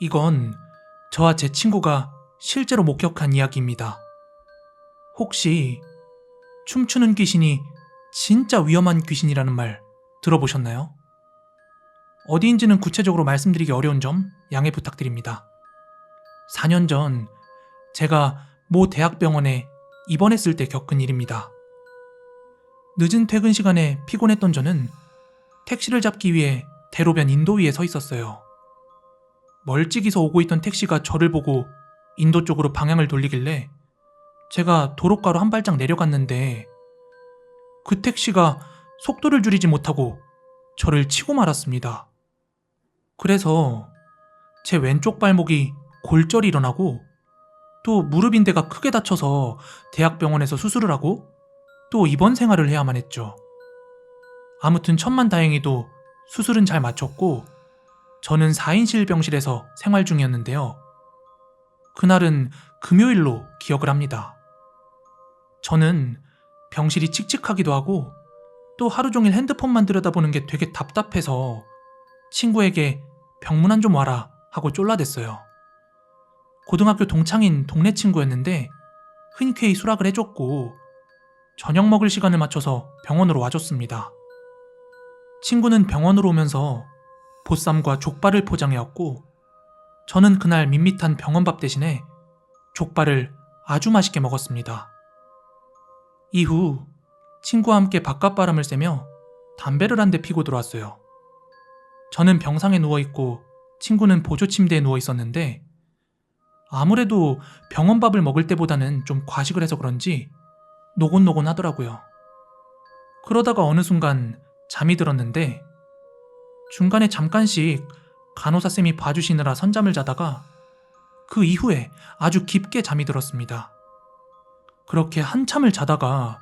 이건 저와 제 친구가 실제로 목격한 이야기입니다. 혹시 춤추는 귀신이 진짜 위험한 귀신이라는 말 들어보셨나요? 어디인지는 구체적으로 말씀드리기 어려운 점 양해 부탁드립니다. 4년 전 제가 모 대학병원에 입원했을 때 겪은 일입니다. 늦은 퇴근 시간에 피곤했던 저는 택시를 잡기 위해 대로변 인도 위에 서 있었어요. 멀찍이서 오고 있던 택시가 저를 보고 인도 쪽으로 방향을 돌리길래 제가 도로가로 한 발짝 내려갔는데 그 택시가 속도를 줄이지 못하고 저를 치고 말았습니다. 그래서 제 왼쪽 발목이 골절이 일어나고 또 무릎 인대가 크게 다쳐서 대학병원에서 수술을 하고 또 입원 생활을 해야만 했죠. 아무튼 천만다행히도 수술은 잘 마쳤고 저는 4인실 병실에서 생활 중이었는데요. 그날은 금요일로 기억을 합니다. 저는 병실이 칙칙하기도 하고 또 하루 종일 핸드폰만 들여다보는 게 되게 답답해서 친구에게 병문안 좀 와라 하고 쫄라댔어요. 고등학교 동창인 동네 친구였는데 흔쾌히 수락을 해줬고 저녁 먹을 시간을 맞춰서 병원으로 와줬습니다. 친구는 병원으로 오면서 보쌈과 족발을 포장해왔고 저는 그날 밋밋한 병원밥 대신에 족발을 아주 맛있게 먹었습니다. 이후 친구와 함께 바깥바람을 쐬며 담배를 한 대 피고 들어왔어요. 저는 병상에 누워있고 친구는 보조 침대에 누워있었는데 아무래도 병원밥을 먹을 때보다는 좀 과식을 해서 그런지 노곤노곤 하더라고요. 그러다가 어느 순간 잠이 들었는데 중간에 잠깐씩 간호사쌤이 봐주시느라 선잠을 자다가 그 이후에 아주 깊게 잠이 들었습니다. 그렇게 한참을 자다가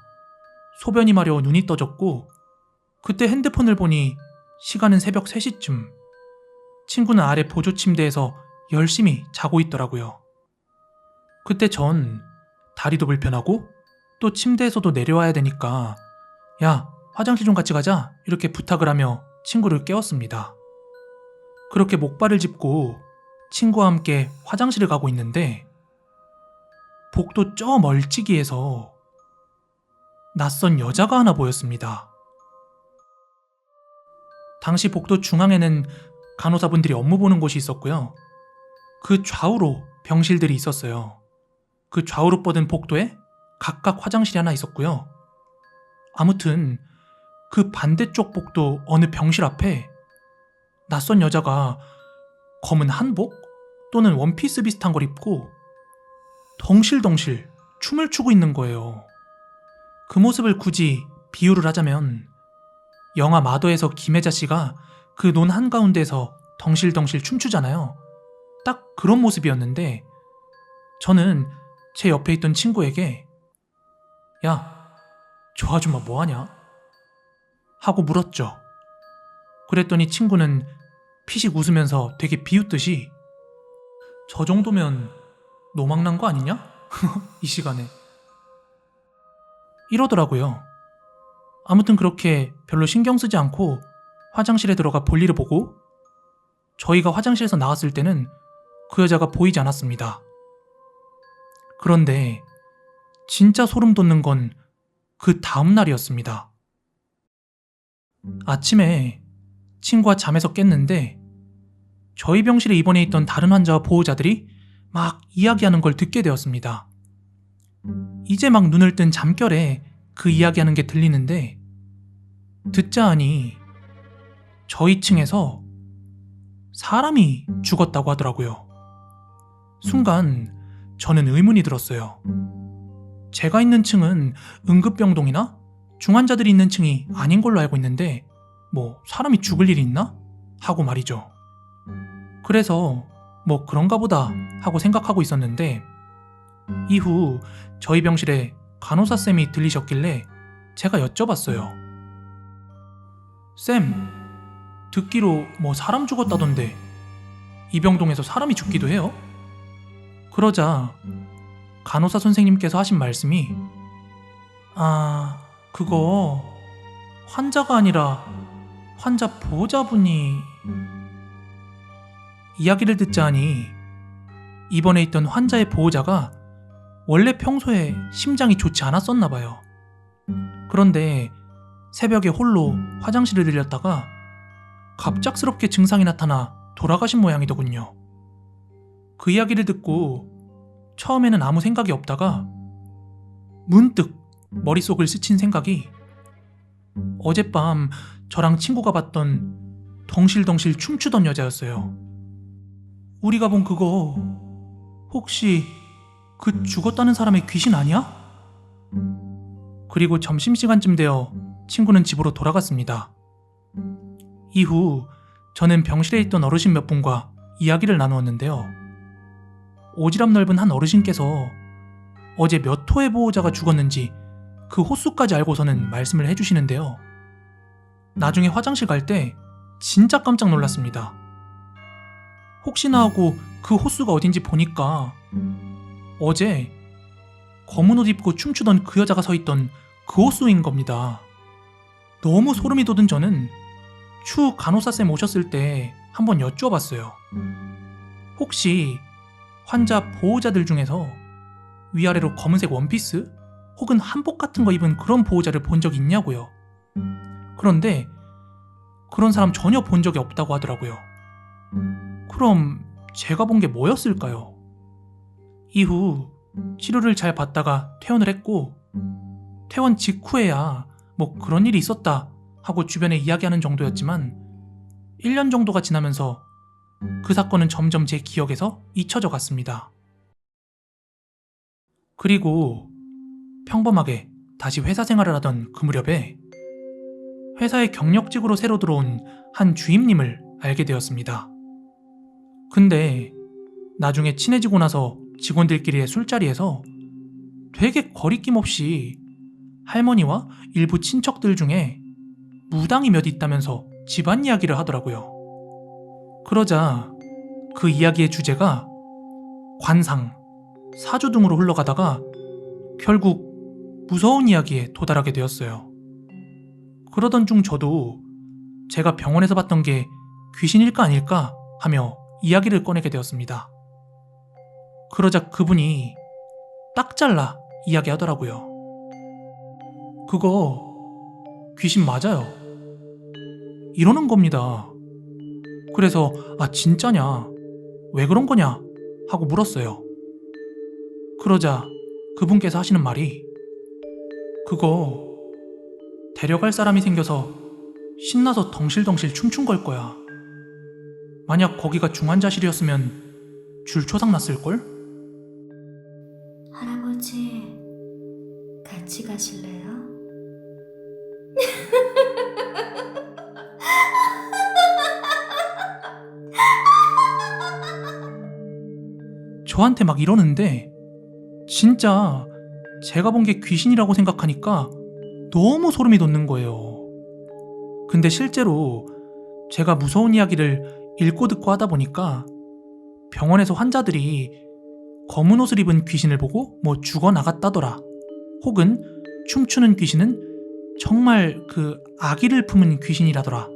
소변이 마려워 눈이 떠졌고 그때 핸드폰을 보니 시간은 새벽 3시쯤. 친구는 아래 보조 침대에서 열심히 자고 있더라고요. 그때 전 다리도 불편하고 또 침대에서도 내려와야 되니까 야, 화장실 좀 같이 가자 이렇게 부탁을 하며 친구를 깨웠습니다. 그렇게 목발을 짚고 친구와 함께 화장실을 가고 있는데 복도 저 멀찍이에서 낯선 여자가 하나 보였습니다. 당시 복도 중앙에는 간호사분들이 업무 보는 곳이 있었고요. 그 좌우로 병실들이 있었어요. 그 좌우로 뻗은 복도에 각각 화장실이 하나 있었고요. 아무튼 그 반대쪽 복도 어느 병실 앞에 낯선 여자가 검은 한복 또는 원피스 비슷한 걸 입고 덩실덩실 춤을 추고 있는 거예요. 그 모습을 굳이 비유를 하자면 영화 마더에서 김혜자 씨가 그 논 한가운데에서 덩실덩실 춤추잖아요. 딱 그런 모습이었는데 저는 제 옆에 있던 친구에게 야, 저 아줌마 뭐하냐? 하고 물었죠. 그랬더니 친구는 피식 웃으면서 되게 비웃듯이 저 정도면 노망난 거 아니냐? 이 시간에 이러더라고요. 아무튼 그렇게 별로 신경 쓰지 않고 화장실에 들어가 볼일을 보고 저희가 화장실에서 나왔을 때는 그 여자가 보이지 않았습니다. 그런데 진짜 소름 돋는 건 그 다음 날이었습니다. 아침에 친구가 잠에서 깼는데 저희 병실에 입원해 있던 다른 환자와 보호자들이 막 이야기하는 걸 듣게 되었습니다. 이제 막 눈을 뜬 잠결에 그 이야기하는 게 들리는데 듣자 하니 저희 층에서 사람이 죽었다고 하더라고요. 순간 저는 의문이 들었어요. 제가 있는 층은 응급병동이나 중환자들이 있는 층이 아닌 걸로 알고 있는데 뭐 사람이 죽을 일이 있나? 하고 말이죠. 그래서 뭐 그런가 보다 하고 생각하고 있었는데 이후 저희 병실에 간호사쌤이 들리셨길래 제가 여쭤봤어요. 쌤, 듣기로 뭐 사람 죽었다던데 이 병동에서 사람이 죽기도 해요? 그러자 간호사 선생님께서 하신 말씀이 그거 환자가 아니라 환자 보호자분이 이야기를 듣자 하니 입원해 있던 환자의 보호자가 원래 평소에 심장이 좋지 않았었나 봐요. 그런데 새벽에 홀로 화장실을 들렸다가 갑작스럽게 증상이 나타나 돌아가신 모양이더군요. 그 이야기를 듣고 처음에는 아무 생각이 없다가 문득 머릿속을 스친 생각이 어젯밤 저랑 친구가 봤던 덩실덩실 춤추던 여자였어요. 우리가 본 그거 혹시 그 죽었다는 사람의 귀신 아니야? 그리고 점심시간쯤 되어 친구는 집으로 돌아갔습니다. 이후 저는 병실에 있던 어르신 몇 분과 이야기를 나누었는데요. 오지랖 넓은 한 어르신께서 어제 몇 호의 보호자가 죽었는지 그 호수까지 알고서는 말씀을 해주시는데요. 나중에 화장실 갈 때 진짜 깜짝 놀랐습니다. 혹시나 하고 그 호수가 어딘지 보니까 어제 검은 옷 입고 춤추던 그 여자가 서 있던 그 호수인 겁니다. 너무 소름이 돋은 저는 추 간호사쌤 오셨을 때 한번 여쭈어봤어요. 혹시 환자 보호자들 중에서 위아래로 검은색 원피스 혹은 한복 같은 거 입은 그런 보호자를 본 적이 있냐고요. 그런데 그런 사람 전혀 본 적이 없다고 하더라고요. 그럼 제가 본 게 뭐였을까요? 이후 치료를 잘 받다가 퇴원을 했고 퇴원 직후에야 뭐 그런 일이 있었다 하고 주변에 이야기하는 정도였지만 1년 정도가 지나면서 그 사건은 점점 제 기억에서 잊혀져 갔습니다. 그리고 평범하게 다시 회사 생활을 하던 그 무렵에 회사에 경력직으로 새로 들어온 한 주임님을 알게 되었습니다. 근데 나중에 친해지고 나서 직원들끼리의 술자리에서 되게 거리낌 없이 할머니와 일부 친척들 중에 무당이 몇 있다면서 집안 이야기를 하더라고요. 그러자 그 이야기의 주제가 관상, 사주 등으로 흘러가다가 결국 무서운 이야기에 도달하게 되었어요. 그러던 중 저도 제가 병원에서 봤던 게 귀신일까 아닐까 하며 이야기를 꺼내게 되었습니다. 그러자 그분이 딱 잘라 이야기하더라고요. 그거 귀신 맞아요. 이러는 겁니다. 그래서 진짜냐? 왜 그런 거냐? 하고 물었어요. 그러자 그분께서 하시는 말이 그거 데려갈 사람이 생겨서 신나서 덩실덩실 춤춘 걸 거야. 만약 거기가 중환자실이었으면 줄 초상 났을걸? 할아버지, 같이 가실래요? 저한테 막 이러는데 진짜 제가 본 게 귀신이라고 생각하니까 너무 소름이 돋는 거예요. 근데 실제로 제가 무서운 이야기를 읽고 듣고 하다 보니까 병원에서 환자들이 검은 옷을 입은 귀신을 보고 뭐 죽어나갔다더라, 혹은 춤추는 귀신은 정말 그 아기를 품은 귀신이라더라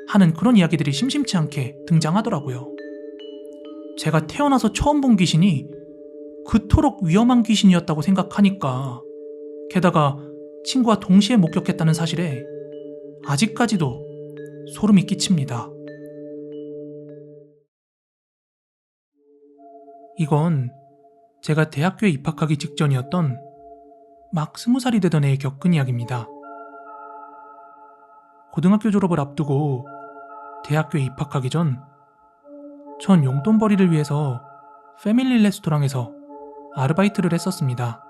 하는 그런 이야기들이 심심치 않게 등장하더라고요. 제가 태어나서 처음 본 귀신이 그토록 위험한 귀신이었다고 생각하니까, 게다가 친구와 동시에 목격했다는 사실에 아직까지도 소름이 끼칩니다. 이건 제가 대학교에 입학하기 직전이었던 막 20살이 되던 해에 겪은 이야기입니다. 고등학교 졸업을 앞두고 대학교에 입학하기 전 용돈벌이를 위해서 패밀리 레스토랑에서 아르바이트를 했었습니다.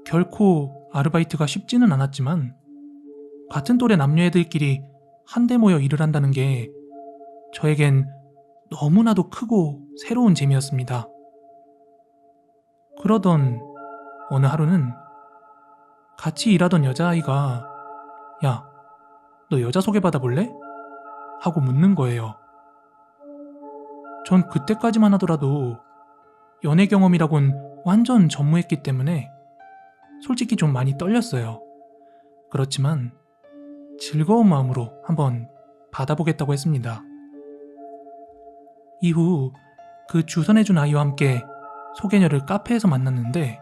결코 아르바이트가 쉽지는 않았지만 같은 또래 남녀애들끼리 한데 모여 일을 한다는 게 저에겐 너무나도 크고 새로운 재미였습니다. 그러던 어느 하루는 같이 일하던 여자아이가 야, 너 여자 소개받아 볼래? 하고 묻는 거예요. 전 그때까지만 하더라도 연애 경험이라곤 완전 전무했기 때문에 솔직히 좀 많이 떨렸어요. 그렇지만 즐거운 마음으로 한번 받아보겠다고 했습니다. 이후 그 주선해준 아이와 함께 소개녀를 카페에서 만났는데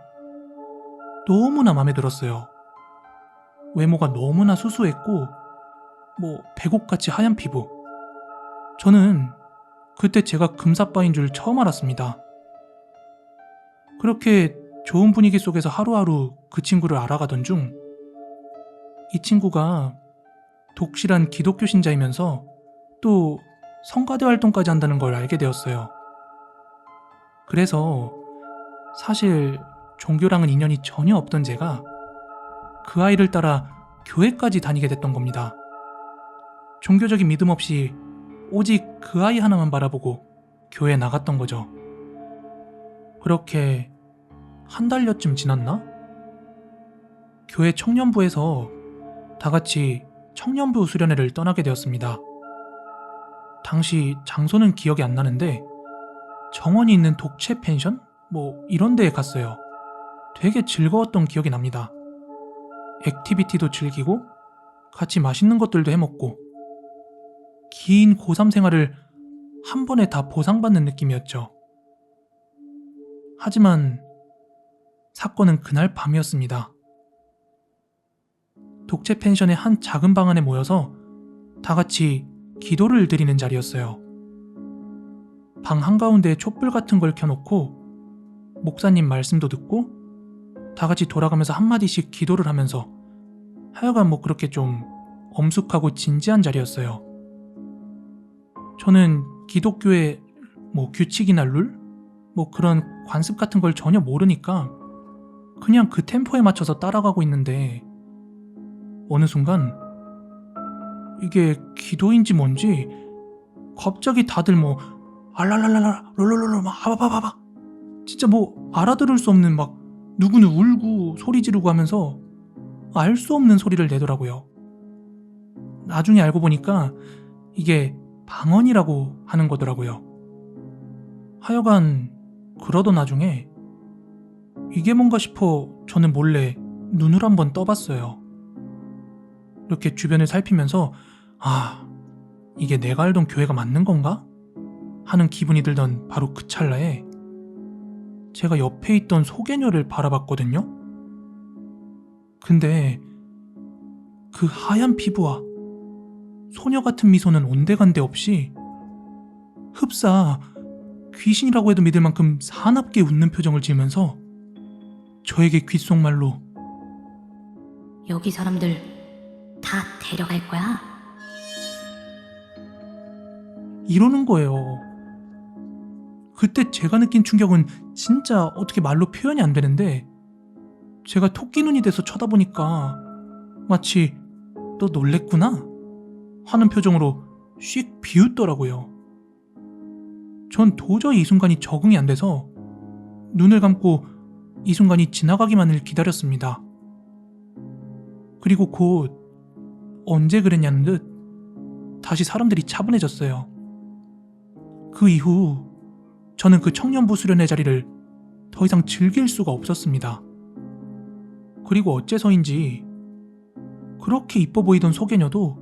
너무나 마음에 들었어요. 외모가 너무나 수수했고 백옥같이 하얀 피부. 저는 그때 제가 금사빠인 줄 처음 알았습니다. 그렇게 좋은 분위기 속에서 하루하루 그 친구를 알아가던 중 이 친구가 독실한 기독교 신자이면서 또 성가대 활동까지 한다는 걸 알게 되었어요. 그래서 사실 종교랑은 인연이 전혀 없던 제가 그 아이를 따라 교회까지 다니게 됐던 겁니다. 종교적인 믿음 없이 오직 그 아이 하나만 바라보고 교회에 나갔던 거죠. 그렇게 한 달여쯤 지났나? 교회 청년부에서 다 같이 청년부 수련회를 떠나게 되었습니다. 당시 장소는 기억이 안 나는데 정원이 있는 독채 펜션? 이런 데에 갔어요. 되게 즐거웠던 기억이 납니다. 액티비티도 즐기고 같이 맛있는 것들도 해먹고 긴 고3 생활을 한 번에 다 보상받는 느낌이었죠. 하지만 사건은 그날 밤이었습니다. 독채 펜션의 한 작은 방 안에 모여서 다 같이 기도를 드리는 자리였어요. 방 한가운데에 촛불 같은 걸 켜놓고 목사님 말씀도 듣고 다 같이 돌아가면서 한마디씩 기도를 하면서 하여간 그렇게 좀 엄숙하고 진지한 자리였어요. 저는 기독교의 규칙이나 룰? 그런 관습 같은 걸 전혀 모르니까 그냥 그 템포에 맞춰서 따라가고 있는데 어느 순간 이게 기도인지 뭔지 갑자기 다들 알랄랄랄라 롤롤롤 아바바바바 진짜 알아들을 수 없는 누구는 울고 소리 지르고 하면서 알 수 없는 소리를 내더라고요. 나중에 알고 보니까 이게 방언이라고 하는 거더라고요. 하여간 그러던 나중에 이게 뭔가 싶어 저는 몰래 눈을 한번 떠봤어요. 이렇게 주변을 살피면서 이게 내가 알던 교회가 맞는 건가? 하는 기분이 들던 바로 그 찰나에 제가 옆에 있던 소개녀를 바라봤거든요. 근데 그 하얀 피부와 소녀 같은 미소는 온데간데 없이 흡사 귀신이라고 해도 믿을 만큼 사납게 웃는 표정을 지으면서 저에게 귓속말로 여기 사람들 다 데려갈 거야? 이러는 거예요. 그때 제가 느낀 충격은 진짜 어떻게 말로 표현이 안 되는데 제가 토끼 눈이 돼서 쳐다보니까 마치 너 놀랬구나? 하는 표정으로 씩 비웃더라고요. 전 도저히 이 순간이 적응이 안 돼서 눈을 감고 이 순간이 지나가기만을 기다렸습니다. 그리고 곧 언제 그랬냐는 듯 다시 사람들이 차분해졌어요. 그 이후 저는 그 청년부 수련회 자리를 더 이상 즐길 수가 없었습니다. 그리고 어째서인지 그렇게 이뻐 보이던 소개녀도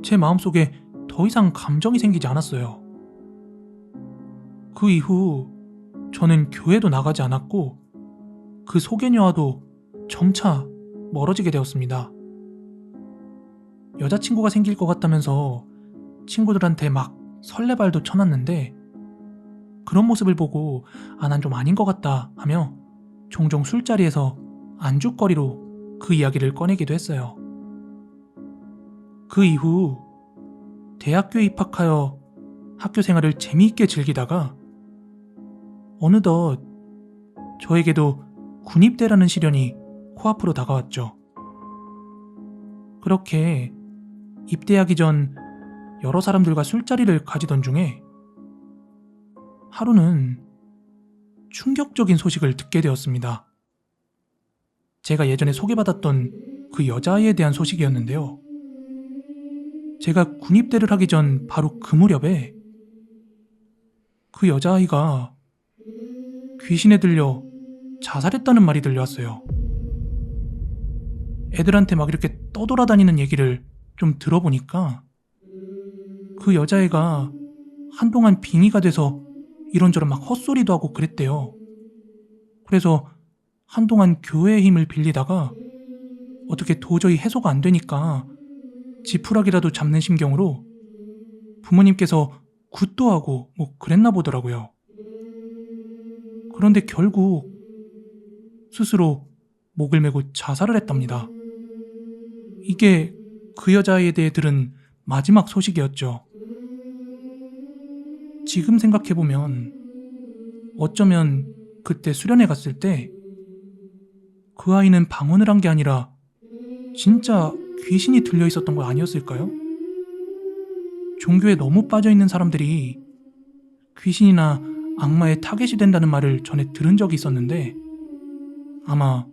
제 마음속에 더 이상 감정이 생기지 않았어요. 그 이후 저는 교회도 나가지 않았고 그 소개녀와도 점차 멀어지게 되었습니다. 여자친구가 생길 것 같다면서 친구들한테 설레발도 쳐놨는데 그런 모습을 보고 난 좀 아닌 것 같다 하며 종종 술자리에서 안주거리로 그 이야기를 꺼내기도 했어요. 그 이후 대학교에 입학하여 학교 생활을 재미있게 즐기다가 어느덧 저에게도 군입대라는 시련이 코앞으로 다가왔죠. 그렇게 입대하기 전 여러 사람들과 술자리를 가지던 중에 하루는 충격적인 소식을 듣게 되었습니다. 제가 예전에 소개받았던 그 여자아이에 대한 소식이었는데요. 제가 군입대를 하기 전 바로 그 무렵에 그 여자아이가 귀신에 들려 자살했다는 말이 들려왔어요. 애들한테 이렇게 떠돌아다니는 얘기를 좀 들어보니까 그 여자애가 한동안 빙의가 돼서 이런저런 막 헛소리도 하고 그랬대요. 그래서 한동안 교회의 힘을 빌리다가 어떻게 도저히 해소가 안 되니까 지푸라기라도 잡는 심경으로 부모님께서 굿도 하고 뭐 그랬나 보더라고요. 그런데 결국 스스로 목을 메고 자살을 했답니다. 이게 그 여자에 대해 들은 마지막 소식이었죠. 지금 생각해보면 어쩌면 그때 수련회 갔을 때 그 아이는 방언을 한 게 아니라 진짜 귀신이 들려 있었던 거 아니었을까요? 종교에 너무 빠져있는 사람들이 귀신이나 악마의 타겟이 된다는 말을 전에 들은 적이 있었는데 아마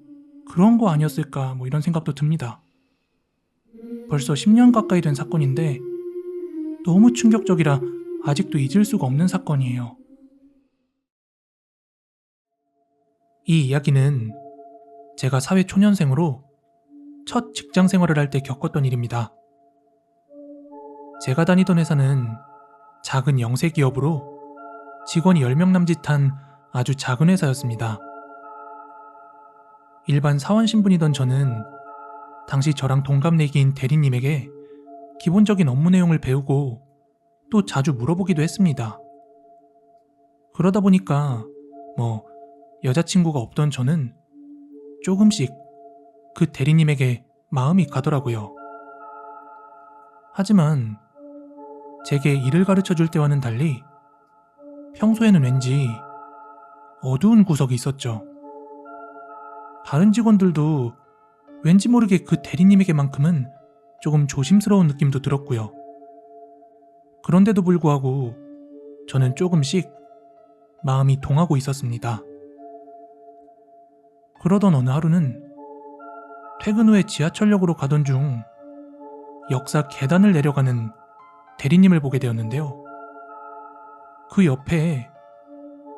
그런 거 아니었을까 뭐 이런 생각도 듭니다. 벌써 10년 가까이 된 사건인데 너무 충격적이라 아직도 잊을 수가 없는 사건이에요. 이 이야기는 제가 사회 초년생으로 첫 직장 생활을 할 때 겪었던 일입니다. 제가 다니던 회사는 작은 영세 기업으로 직원이 10명 남짓한 아주 작은 회사였습니다. 일반 사원 신분이던 저는 당시 저랑 동갑내기인 대리님에게 기본적인 업무 내용을 배우고 또 자주 물어보기도 했습니다. 그러다 보니까 여자친구가 없던 저는 조금씩 그 대리님에게 마음이 가더라고요. 하지만 제게 일을 가르쳐 줄 때와는 달리 평소에는 왠지 어두운 구석이 있었죠. 다른 직원들도 왠지 모르게 그 대리님에게만큼은 조금 조심스러운 느낌도 들었고요. 그런데도 불구하고 저는 조금씩 마음이 동하고 있었습니다. 그러던 어느 하루는 퇴근 후에 지하철역으로 가던 중 역사 계단을 내려가는 대리님을 보게 되었는데요. 그 옆에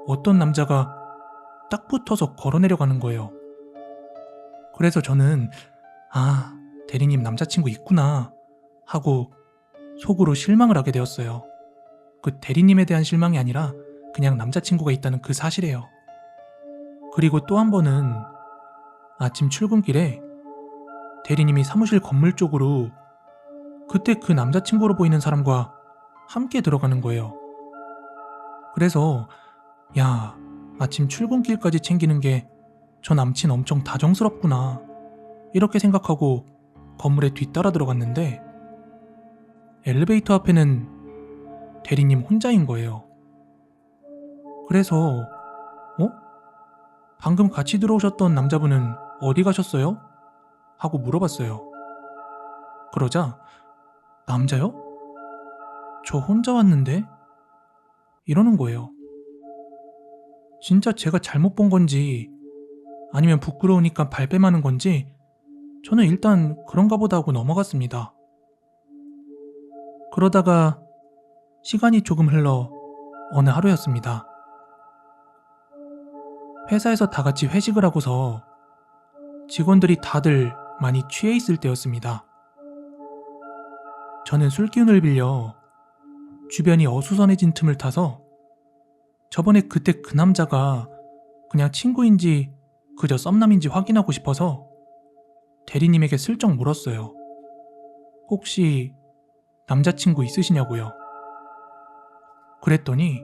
어떤 남자가 딱 붙어서 걸어 내려가는 거예요. 그래서 저는 대리님 남자친구 있구나 하고 속으로 실망을 하게 되었어요. 그 대리님에 대한 실망이 아니라 그냥 남자친구가 있다는 그 사실이에요. 그리고 또 한 번은 아침 출근길에 대리님이 사무실 건물 쪽으로 그때 그 남자친구로 보이는 사람과 함께 들어가는 거예요. 그래서 아침 출근길까지 챙기는 게 저 남친 엄청 다정스럽구나 이렇게 생각하고 건물에 뒤따라 들어갔는데 엘리베이터 앞에는 대리님 혼자인 거예요. 그래서 방금 같이 들어오셨던 남자분은 어디 가셨어요? 하고 물어봤어요. 그러자 남자요? 저 혼자 왔는데? 이러는 거예요. 진짜 제가 잘못 본 건지 아니면 부끄러우니까 발뺌하는 건지 저는 일단 그런가 보다 하고 넘어갔습니다. 그러다가 시간이 조금 흘러 어느 하루였습니다. 회사에서 다 같이 회식을 하고서 직원들이 다들 많이 취해 있을 때였습니다. 저는 술기운을 빌려 주변이 어수선해진 틈을 타서 저번에 그때 그 남자가 그냥 친구인지 그저 썸남인지 확인하고 싶어서 대리님에게 슬쩍 물었어요. 혹시 남자친구 있으시냐고요. 그랬더니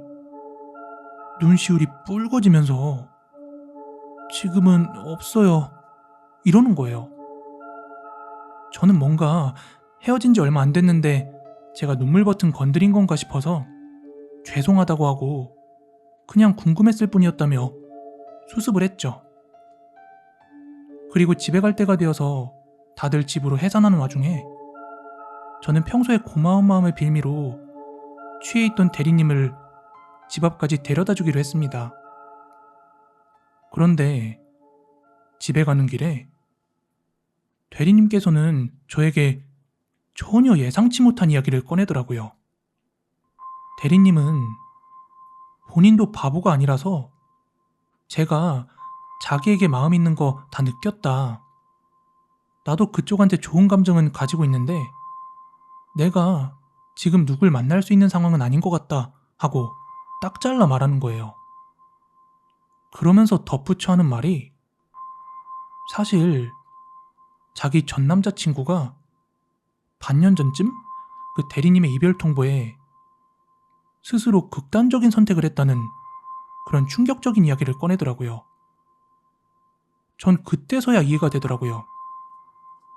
눈시울이 붉어지면서 지금은 없어요 이러는 거예요. 저는 뭔가 헤어진 지 얼마 안 됐는데 제가 눈물 버튼 건드린 건가 싶어서 죄송하다고 하고 그냥 궁금했을 뿐이었다며 수습을 했죠. 그리고 집에 갈 때가 되어서 다들 집으로 해산하는 와중에 저는 평소에 고마운 마음의 빌미로 취해 있던 대리님을 집 앞까지 데려다 주기로 했습니다. 그런데 집에 가는 길에 대리님께서는 저에게 전혀 예상치 못한 이야기를 꺼내더라고요. 대리님은 본인도 바보가 아니라서 제가 자기에게 마음 있는 거 다 느꼈다. 나도 그쪽한테 좋은 감정은 가지고 있는데 내가 지금 누굴 만날 수 있는 상황은 아닌 것 같다 하고 딱 잘라 말하는 거예요. 그러면서 덧붙여 하는 말이 사실 자기 전 남자친구가 반년 전쯤 그 대리님의 이별 통보에 스스로 극단적인 선택을 했다는 그런 충격적인 이야기를 꺼내더라고요. 전 그때서야 이해가 되더라고요.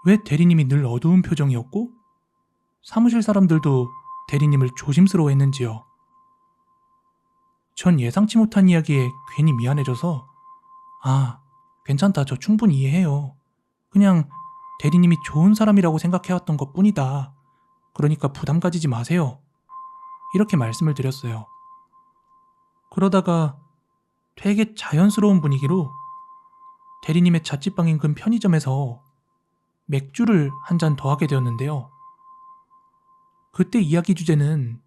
왜 대리님이 늘 어두운 표정이었고 사무실 사람들도 대리님을 조심스러워했는지요. 전 예상치 못한 이야기에 괜히 미안해져서 괜찮다. 저 충분히 이해해요. 그냥 대리님이 좋은 사람이라고 생각해왔던 것 뿐이다. 그러니까 부담 가지지 마세요. 이렇게 말씀을 드렸어요. 그러다가 되게 자연스러운 분위기로 대리님의 자취방인 근 편의점에서 맥주를 한 잔 더 하게 되었는데요. 그때 이야기 주제는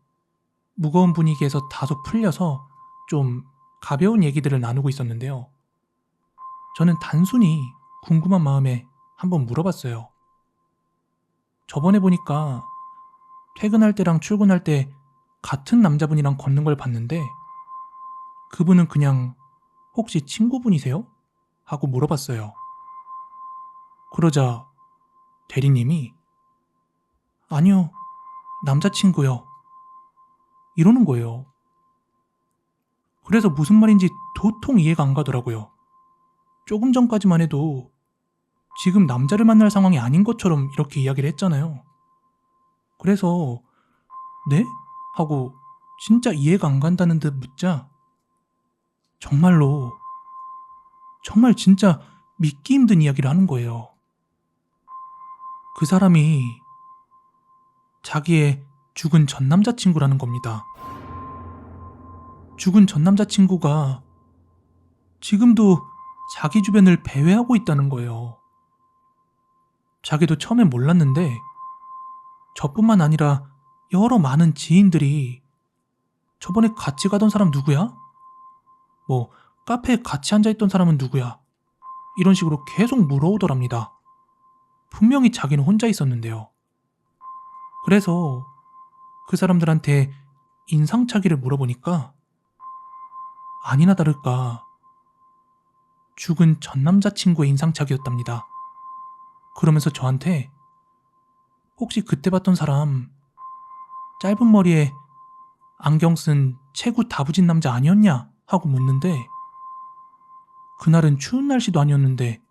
무거운 분위기에서 다소 풀려서 좀 가벼운 얘기들을 나누고 있었는데요. 저는 단순히 궁금한 마음에 한번 물어봤어요. 저번에 보니까 퇴근할 때랑 출근할 때 같은 남자분이랑 걷는 걸 봤는데 그분은 그냥 혹시 친구분이세요? 하고 물어봤어요. 그러자 대리님이 아니요, 남자친구요. 이러는 거예요. 그래서 무슨 말인지 도통 이해가 안 가더라고요. 조금 전까지만 해도 지금 남자를 만날 상황이 아닌 것처럼 이렇게 이야기를 했잖아요. 그래서 네? 하고 진짜 이해가 안 간다는 듯 묻자 정말로 정말 진짜 믿기 힘든 이야기를 하는 거예요. 그 사람이 자기의 죽은 전 남자친구라는 겁니다. 죽은 전 남자친구가 지금도 자기 주변을 배회하고 있다는 거예요. 자기도 처음엔 몰랐는데 저뿐만 아니라 여러 많은 지인들이 저번에 같이 가던 사람 누구야? 뭐 카페에 같이 앉아있던 사람은 누구야? 이런 식으로 계속 물어오더랍니다. 분명히 자기는 혼자 있었는데요. 그래서 그 사람들한테 인상착의를 물어보니까 아니나 다를까 죽은 전 남자친구의 인상착의였답니다. 그러면서 저한테 혹시 그때 봤던 사람 짧은 머리에 안경 쓴 체구 다부진 남자 아니었냐? 하고 묻는데 그날은 추운 날씨도 아니었는데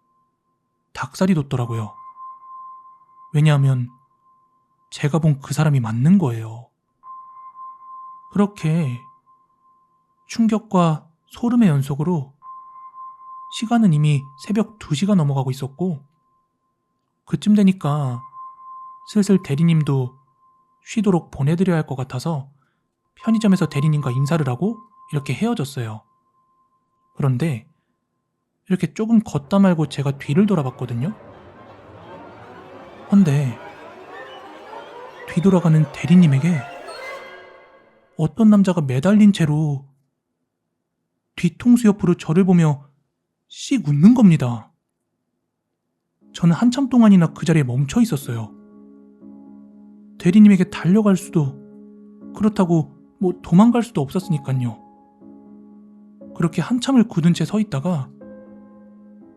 닭살이 돋더라고요. 왜냐하면 제가 본 그 사람이 맞는 거예요. 그렇게 충격과 소름의 연속으로 시간은 이미 새벽 2시가 넘어가고 있었고 그쯤 되니까 슬슬 대리님도 쉬도록 보내드려야 할 것 같아서 편의점에서 대리님과 인사를 하고 이렇게 헤어졌어요. 그런데 이렇게 조금 걷다 말고 제가 뒤를 돌아봤거든요. 헌데 뒤돌아가는 대리님에게 어떤 남자가 매달린 채로 뒤통수 옆으로 저를 보며 씩 웃는 겁니다. 저는 한참 동안이나 그 자리에 멈춰 있었어요. 대리님에게 달려갈 수도 그렇다고 뭐 도망갈 수도 없었으니까요. 그렇게 한참을 굳은 채 서 있다가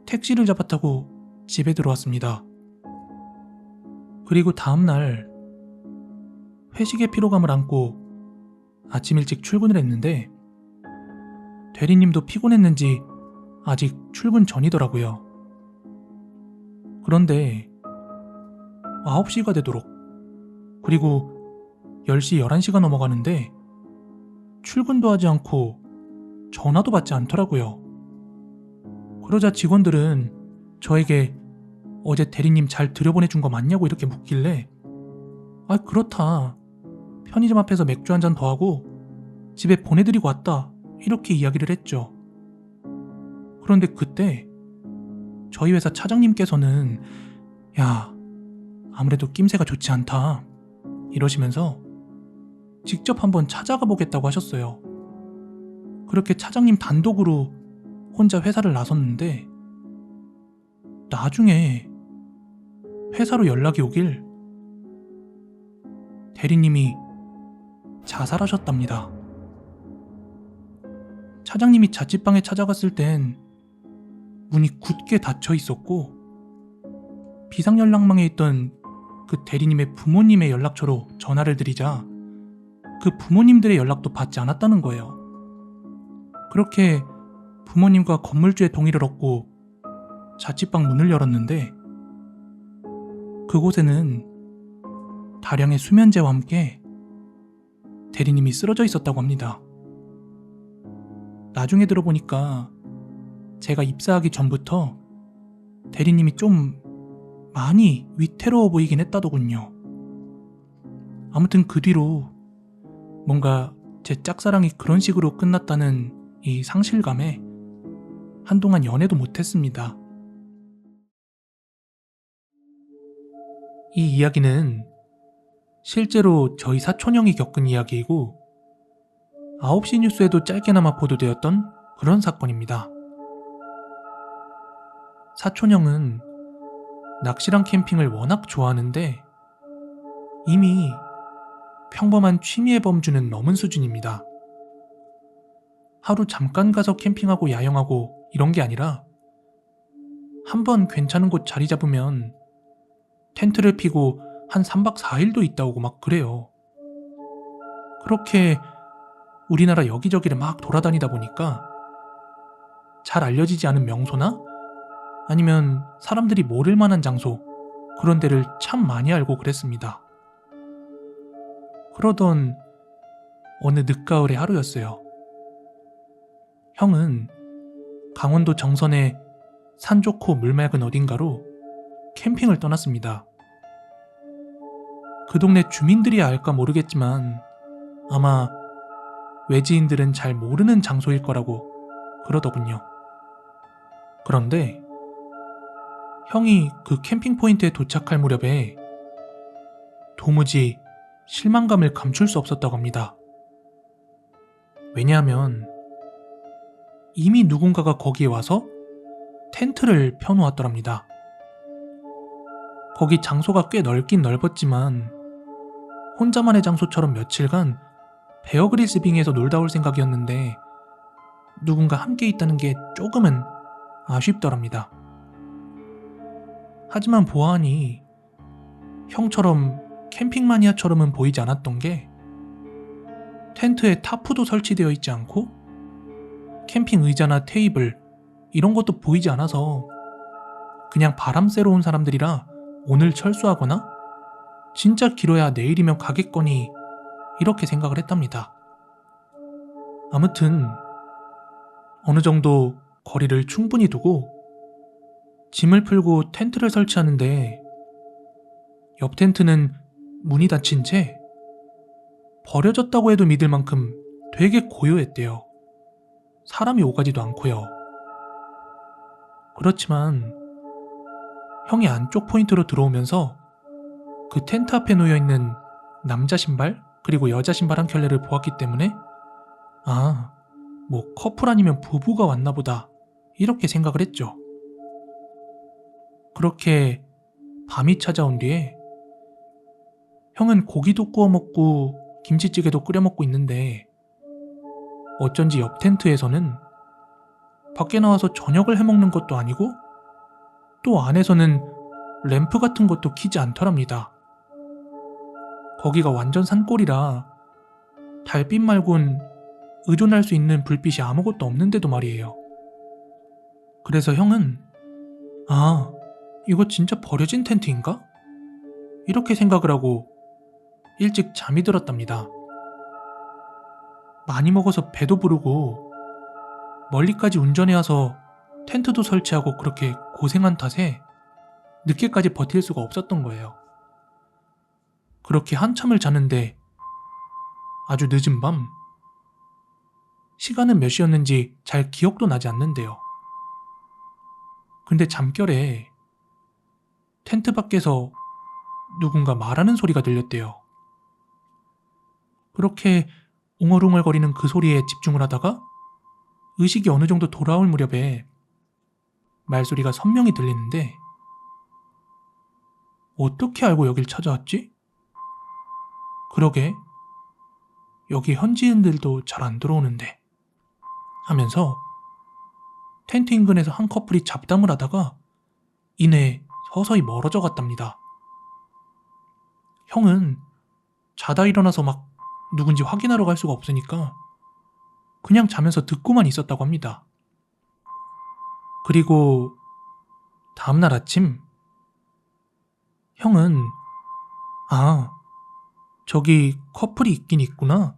택시를 잡아 타고 집에 들어왔습니다. 그리고 다음날 회식의 피로감을 안고 아침 일찍 출근을 했는데 대리님도 피곤했는지 아직 출근 전이더라고요. 그런데 9시가 되도록 그리고 10시, 11시가 넘어가는데 출근도 하지 않고 전화도 받지 않더라고요. 그러자 직원들은 저에게 어제 대리님 잘 들여보내준 거 맞냐고 이렇게 묻길래 그렇다. 편의점 앞에서 맥주 한 잔 더 하고 집에 보내드리고 왔다. 이렇게 이야기를 했죠. 그런데 그때 저희 회사 차장님께서는 야, 아무래도 낌새가 좋지 않다. 이러시면서 직접 한번 찾아가 보겠다고 하셨어요. 그렇게 차장님 단독으로 혼자 회사를 나섰는데 나중에 회사로 연락이 오길 대리님이 자살하셨답니다. 차장님이 자취방에 찾아갔을 땐 문이 굳게 닫혀 있었고 비상연락망에 있던 그 대리님의 부모님의 연락처로 전화를 드리자 그 부모님들의 연락도 받지 않았다는 거예요. 그렇게 부모님과 건물주의 동의를 얻고 자취방 문을 열었는데 그곳에는 다량의 수면제와 함께 대리님이 쓰러져 있었다고 합니다. 나중에 들어보니까 제가 입사하기 전부터 대리님이 좀 많이 위태로워 보이긴 했다더군요. 아무튼 그 뒤로 뭔가 제 짝사랑이 그런 식으로 끝났다는 이 상실감에 한동안 연애도 못했습니다. 이 이야기는 실제로 저희 사촌형이 겪은 이야기이고 9시 뉴스에도 짧게나마 보도되었던 그런 사건입니다. 사촌형은 낚시랑 캠핑을 워낙 좋아하는데 이미 평범한 취미의 범주는 넘은 수준입니다. 하루 잠깐 가서 캠핑하고 야영하고 이런 게 아니라 한번 괜찮은 곳 자리 잡으면 텐트를 피고 한 3박 4일도 있다 오고 막 그래요. 그렇게 우리나라 여기저기를 막 돌아다니다 보니까 잘 알려지지 않은 명소나 아니면 사람들이 모를 만한 장소 그런 데를 참 많이 알고 그랬습니다. 그러던 어느 늦가을의 하루였어요. 형은 강원도 정선의 산 좋고 물 맑은 어딘가로 캠핑을 떠났습니다. 그 동네 주민들이야 알까 모르겠지만 아마 외지인들은 잘 모르는 장소일 거라고 그러더군요. 그런데 형이 그 캠핑 포인트에 도착할 무렵에 도무지 실망감을 감출 수 없었다고 합니다. 왜냐하면 이미 누군가가 거기에 와서 텐트를 펴놓았더랍니다. 거기 장소가 꽤 넓긴 넓었지만 혼자만의 장소처럼 며칠간 베어 그릴스 빙에서 놀다 올 생각이었는데 누군가 함께 있다는 게 조금은 아쉽더랍니다. 하지만 보아하니 형처럼 캠핑 마니아처럼은 보이지 않았던 게 텐트에 타프도 설치되어 있지 않고 캠핑 의자나 테이블 이런 것도 보이지 않아서 그냥 바람 쐬러 온 사람들이라 오늘 철수하거나 진짜 길어야 내일이면 가겠거니 이렇게 생각을 했답니다. 아무튼 어느 정도 거리를 충분히 두고 짐을 풀고 텐트를 설치하는데 옆 텐트는 문이 닫힌 채 버려졌다고 해도 믿을 만큼 되게 고요했대요. 사람이 오가지도 않고요. 그렇지만 형이 안쪽 포인트로 들어오면서 그 텐트 앞에 놓여있는 남자 신발 그리고 여자 신발 한 켤레를 보았기 때문에 아, 뭐 커플 아니면 부부가 왔나 보다 이렇게 생각을 했죠. 그렇게 밤이 찾아온 뒤에 형은 고기도 구워 먹고 김치찌개도 끓여 먹고 있는데 어쩐지 옆 텐트에서는 밖에 나와서 저녁을 해먹는 것도 아니고 또 안에서는 램프 같은 것도 켜지 않더랍니다. 거기가 완전 산골이라 달빛 말곤 의존할 수 있는 불빛이 아무것도 없는데도 말이에요. 그래서 형은 아, 이거 진짜 버려진 텐트인가? 이렇게 생각을 하고 일찍 잠이 들었답니다. 많이 먹어서 배도 부르고 멀리까지 운전해와서 텐트도 설치하고 그렇게 고생한 탓에 늦게까지 버틸 수가 없었던 거예요. 그렇게 한참을 자는데 아주 늦은 밤 시간은 몇 시였는지 잘 기억도 나지 않는데요. 근데 잠결에 텐트 밖에서 누군가 말하는 소리가 들렸대요. 그렇게 웅얼웅얼거리는 그 소리에 집중을 하다가 의식이 어느 정도 돌아올 무렵에 말소리가 선명히 들리는데 어떻게 알고 여길 찾아왔지? 그러게 여기 현지인들도 잘 안 들어오는데 하면서 텐트 인근에서 한 커플이 잡담을 하다가 이내 서서히 멀어져 갔답니다. 형은 자다 일어나서 막 누군지 확인하러 갈 수가 없으니까 그냥 자면서 듣고만 있었다고 합니다. 그리고 다음날 아침 형은 저기 커플이 있긴 있구나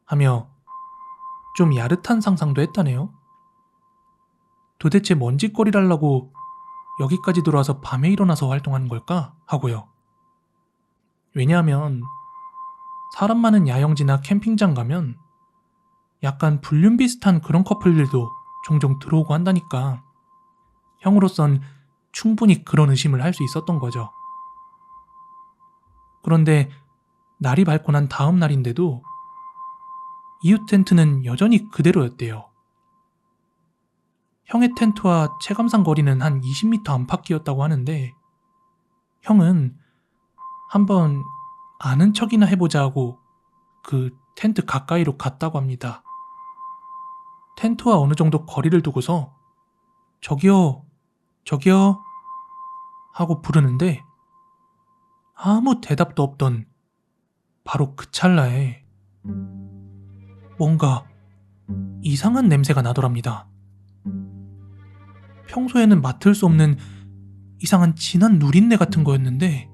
하며 좀 야릇한 상상도 했다네요. 도대체 뭔 짓거리를 하려고 여기까지 들어와서 밤에 일어나서 활동하는 걸까 하고요. 왜냐하면 사람 많은 야영지나 캠핑장 가면 약간 불륜 비슷한 그런 커플들도 종종 들어오고 한다니까 형으로선 충분히 그런 의심을 할 수 있었던 거죠. 그런데 날이 밝고 난 다음 날인데도 이웃 텐트는 여전히 그대로였대요. 형의 텐트와 체감상 거리는 한 20m 안팎이었다고 하는데 형은 한번 아는 척이나 해보자 하고 그 텐트 가까이로 갔다고 합니다. 텐트와 어느 정도 거리를 두고서 저기요, 저기요 하고 부르는데 아무 대답도 없던 바로 그 찰나에 뭔가 이상한 냄새가 나더랍니다. 평소에는 맡을 수 없는 이상한 진한 누린내 같은 거였는데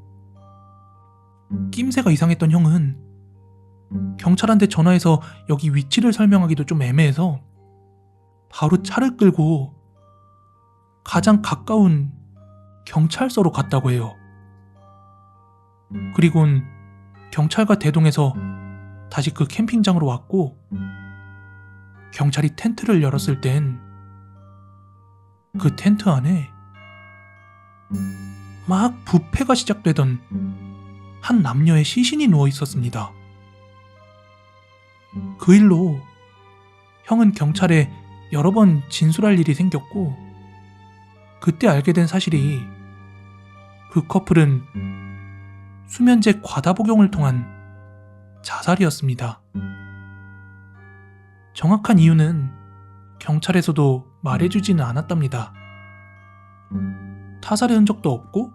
낌새가 이상했던 형은 경찰한테 전화해서 여기 위치를 설명하기도 좀 애매해서 바로 차를 끌고 가장 가까운 경찰서로 갔다고 해요. 그리곤 경찰과 대동해서 다시 그 캠핑장으로 왔고 경찰이 텐트를 열었을 땐 그 텐트 안에 막 부패가 시작되던 한 남녀의 시신이 누워 있었습니다. 그 일로 형은 경찰에 여러 번 진술할 일이 생겼고 그때 알게 된 사실이 그 커플은 수면제 과다 복용을 통한 자살이었습니다. 정확한 이유는 경찰에서도 말해주지는 않았답니다. 타살의 흔적도 없고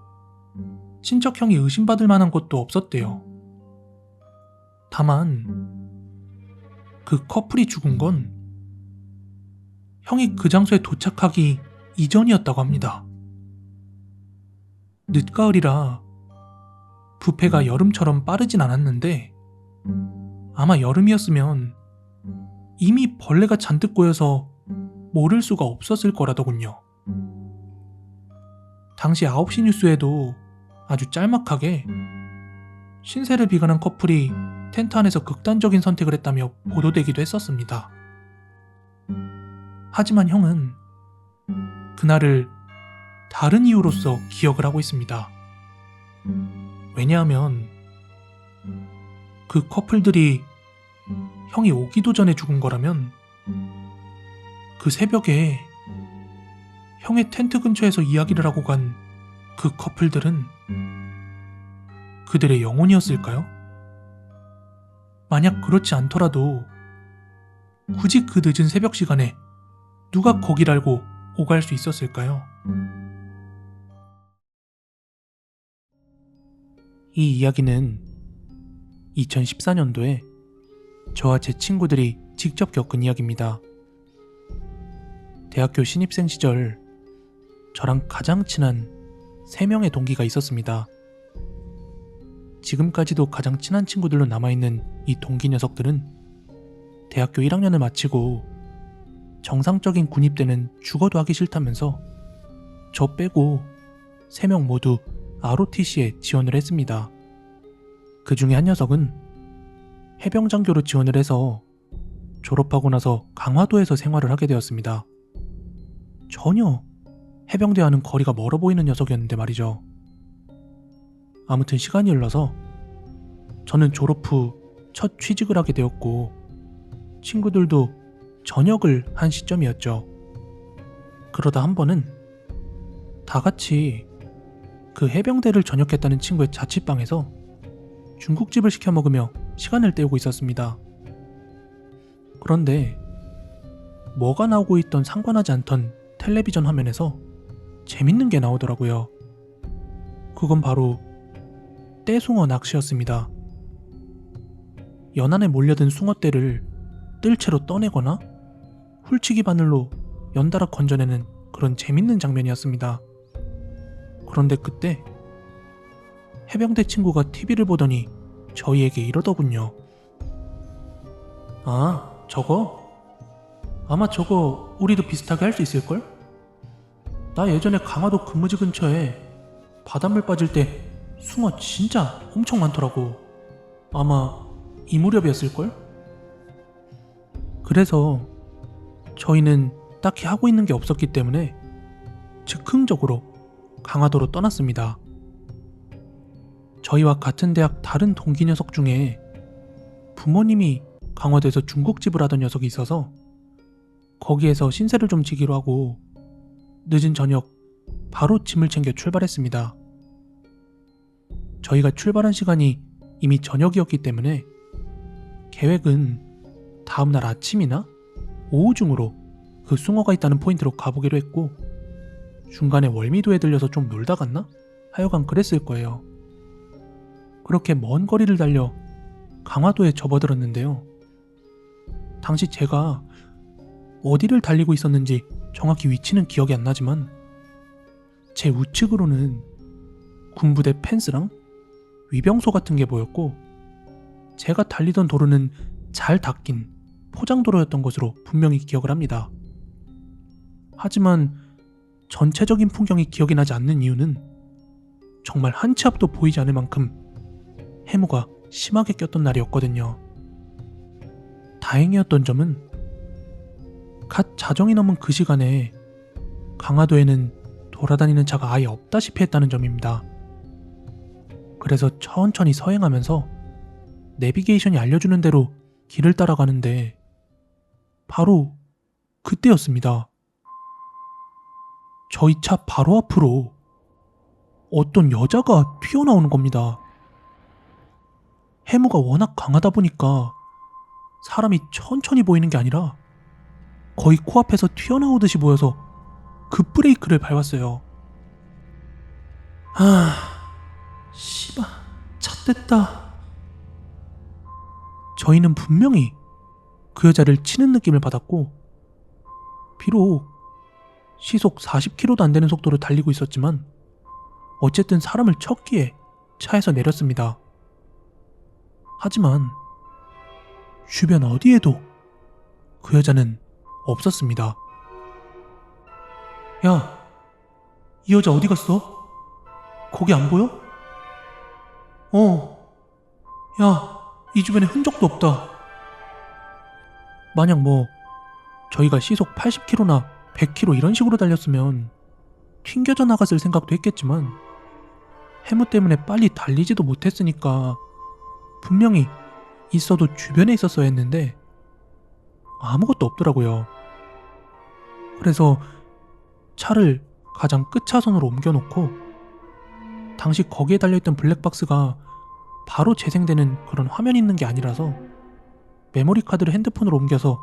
친척형이 의심받을 만한 것도 없었대요. 다만 그 커플이 죽은 건 형이 그 장소에 도착하기 이전이었다고 합니다. 늦가을이라 부패가 여름처럼 빠르진 않았는데 아마 여름이었으면 이미 벌레가 잔뜩 꼬여서 모를 수가 없었을 거라더군요. 당시 9시 뉴스에도 아주 짤막하게 신세를 비관한 커플이 텐트 안에서 극단적인 선택을 했다며 보도되기도 했었습니다. 하지만 형은 그날을 다른 이유로서 기억을 하고 있습니다. 왜냐하면 그 커플들이 형이 오기도 전에 죽은 거라면 그 새벽에 형의 텐트 근처에서 이야기를 하고 간 그 커플들은 그들의 영혼이었을까요? 만약 그렇지 않더라도 굳이 그 늦은 새벽 시간에 누가 거길 알고 오갈 수 있었을까요? 이 이야기는 2014년도에 저와 제 친구들이 직접 겪은 이야기입니다. 대학교 신입생 시절 저랑 가장 친한 3명의 동기가 있었습니다. 지금까지도 가장 친한 친구들로 남아있는 이 동기 녀석들은 대학교 1학년을 마치고 정상적인 군입대는 죽어도 하기 싫다면서 저 빼고 3명 모두 ROTC에 지원을 했습니다. 그 중에 한 녀석은 해병장교로 지원을 해서 졸업하고 나서 강화도에서 생활을 하게 되었습니다. 전혀 해병대와는 거리가 멀어 보이는 녀석이었는데 말이죠. 아무튼 시간이 흘러서 저는 졸업 후 첫 취직을 하게 되었고 친구들도 전역을 한 시점이었죠. 그러다 한 번은 다 같이 그 해병대를 전역했다는 친구의 자취방에서 중국집을 시켜 먹으며 시간을 때우고 있었습니다. 그런데 뭐가 나오고 있던 상관하지 않던 텔레비전 화면에서 재밌는 게 나오더라고요. 그건 바로 떼숭어 낚시였습니다. 연안에 몰려든 숭어떼를 뜰채로 떠내거나 훌치기 바늘로 연달아 건져내는 그런 재밌는 장면이었습니다. 그런데 그때 해병대 친구가 TV를 보더니 저희에게 이러더군요. 아, 저거? 아마 저거 우리도 비슷하게 할 수 있을걸? 나 예전에 강화도 근무지 근처에 바닷물 빠질 때 숭어 진짜 엄청 많더라고. 아마 이 무렵이었을걸? 그래서 저희는 딱히 하고 있는 게 없었기 때문에 즉흥적으로 강화도로 떠났습니다. 저희와 같은 대학 다른 동기 녀석 중에 부모님이 강화도에서 중국집을 하던 녀석이 있어서 거기에서 신세를 좀 지기로 하고 늦은 저녁 바로 짐을 챙겨 출발했습니다. 저희가 출발한 시간이 이미 저녁이었기 때문에 계획은 다음날 아침이나 오후 중으로 그 숭어가 있다는 포인트로 가보기로 했고 중간에 월미도에 들려서 좀 놀다 갔나? 하여간 그랬을 거예요. 그렇게 먼 거리를 달려 강화도에 접어들었는데요. 당시 제가 어디를 달리고 있었는지 정확히 위치는 기억이 안 나지만 제 우측으로는 군부대 펜스랑 위병소 같은 게 보였고 제가 달리던 도로는 잘 닦인 포장도로였던 것으로 분명히 기억을 합니다. 하지만 전체적인 풍경이 기억이 나지 않는 이유는 정말 한 치 앞도 보이지 않을 만큼 해무가 심하게 꼈던 날이었거든요. 다행이었던 점은 갓 자정이 넘은 그 시간에 강화도에는 돌아다니는 차가 아예 없다시피 했다는 점입니다. 그래서 천천히 서행하면서 내비게이션이 알려주는 대로 길을 따라가는데 바로 그때였습니다. 저희 차 바로 앞으로 어떤 여자가 튀어나오는 겁니다. 해무가 워낙 강하다 보니까 사람이 천천히 보이는 게 아니라 거의 코앞에서 튀어나오듯이 보여서 급브레이크를 밟았어요. 씨발, 잣됐다. 저희는 분명히 그 여자를 치는 느낌을 받았고 비록 시속 40km도 안 되는 속도로 달리고 있었지만 어쨌든 사람을 쳤기에 차에서 내렸습니다. 하지만 주변 어디에도 그 여자는 없었습니다. 야, 이 여자 어디 갔어? 거기 안 보여? 야, 이 주변에 흔적도 없다. 만약 저희가 시속 80km나 100km 이런 식으로 달렸으면 튕겨져 나갔을 생각도 했겠지만 해무 때문에 빨리 달리지도 못했으니까 분명히 있어도 주변에 있었어야 했는데 아무것도 없더라고요. 그래서 차를 가장 끝차선으로 옮겨놓고 당시 거기에 달려있던 블랙박스가 바로 재생되는 그런 화면이 있는 게 아니라서 메모리 카드를 핸드폰으로 옮겨서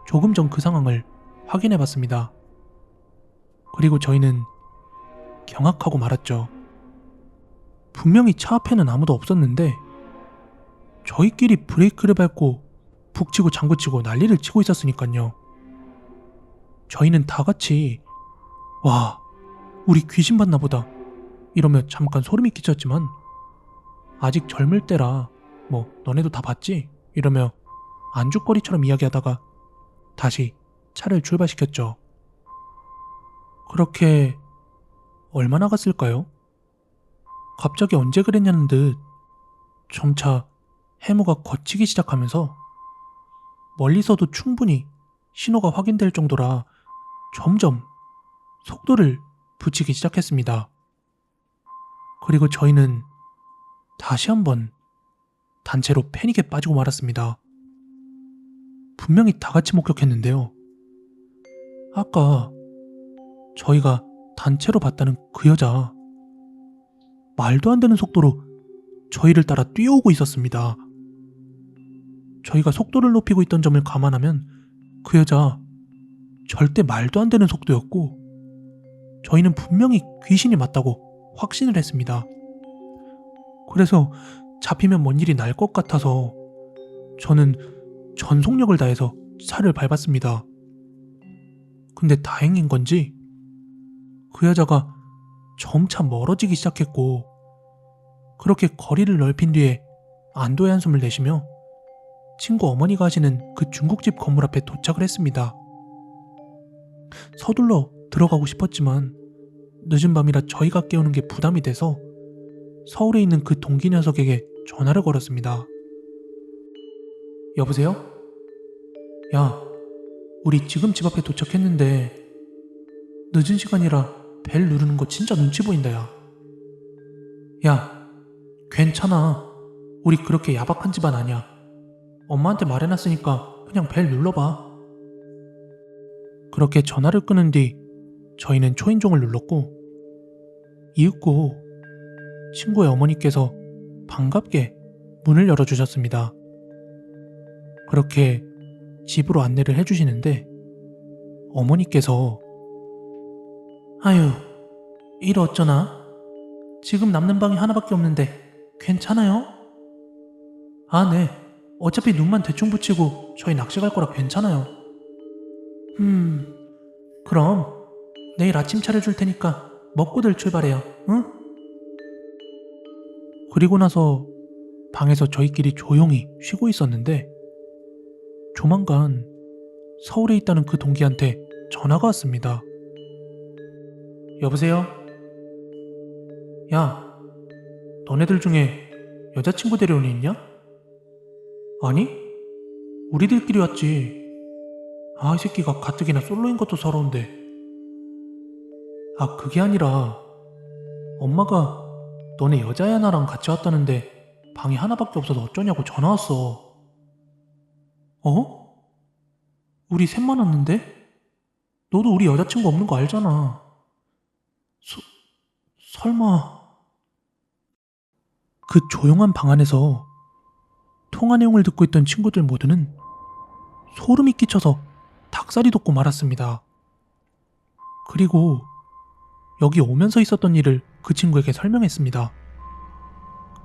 조금 전 그 상황을 확인해봤습니다. 그리고 저희는 경악하고 말았죠. 분명히 차 앞에는 아무도 없었는데 저희끼리 브레이크를 밟고 북치고 장구치고 난리를 치고 있었으니까요. 저희는 다 같이 와, 우리 귀신 봤나 보다 이러며 잠깐 소름이 끼쳤지만 아직 젊을 때라 너네도 다 봤지? 이러며 안주거리처럼 이야기하다가 다시 차를 출발시켰죠. 그렇게 얼마나 갔을까요? 갑자기 언제 그랬냐는 듯 점차 해무가 걷히기 시작하면서 멀리서도 충분히 신호가 확인될 정도라 점점 속도를 붙이기 시작했습니다. 그리고 저희는 다시 한번 단체로 패닉에 빠지고 말았습니다. 분명히 다 같이 목격했는데요. 아까 저희가 단체로 봤다는 그 여자 말도 안 되는 속도로 저희를 따라 뛰어오고 있었습니다. 저희가 속도를 높이고 있던 점을 감안하면 그 여자 절대 말도 안 되는 속도였고 저희는 분명히 귀신이 맞다고 확신을 했습니다. 그래서 잡히면 뭔 일이 날 것 같아서 저는 전속력을 다해서 차를 밟았습니다. 근데 다행인 건지 그 여자가 점차 멀어지기 시작했고 그렇게 거리를 넓힌 뒤에 안도의 한숨을 내쉬며 친구 어머니가 하시는 그 중국집 건물 앞에 도착을 했습니다. 서둘러 들어가고 싶었지만 늦은 밤이라 저희가 깨우는 게 부담이 돼서 서울에 있는 그 동기 녀석에게 전화를 걸었습니다. 여보세요? 야, 우리 지금 집 앞에 도착했는데 늦은 시간이라 벨 누르는 거 진짜 눈치 보인다. 야, 괜찮아. 우리 그렇게 야박한 집안 아니야. 엄마한테 말해놨으니까 그냥 벨 눌러봐. 그렇게 전화를 끊은 뒤 저희는 초인종을 눌렀고 이윽고 친구의 어머니께서 반갑게 문을 열어주셨습니다. 그렇게 집으로 안내를 해주시는데 어머니께서 아유, 일 어쩌나? 지금 남는 방이 하나밖에 없는데 괜찮아요? 아, 네. 어차피 눈만 대충 붙이고 저희 낚시 갈 거라 괜찮아요. 그럼 내일 아침 차려줄 테니까 먹고들 출발해요, 응? 그리고 나서 방에서 저희끼리 조용히 쉬고 있었는데 조만간 서울에 있다는 그 동기한테 전화가 왔습니다. 여보세요? 야, 너네들 중에 여자친구 데려온 애 있냐? 아니, 우리들끼리 왔지. 아, 이 새끼가 가뜩이나 솔로인 것도 서러운데. 아, 그게 아니라 엄마가 너네 여자애 나랑 같이 왔다는데 방이 하나밖에 없어서 어쩌냐고 전화 왔어. 어? 우리 셋만 왔는데? 너도 우리 여자친구 없는 거 알잖아. 설마... 그 조용한 방 안에서 통화 내용을 듣고 있던 친구들 모두는 소름이 끼쳐서 닭살이 돋고 말았습니다. 그리고 여기 오면서 있었던 일을 그 친구에게 설명했습니다.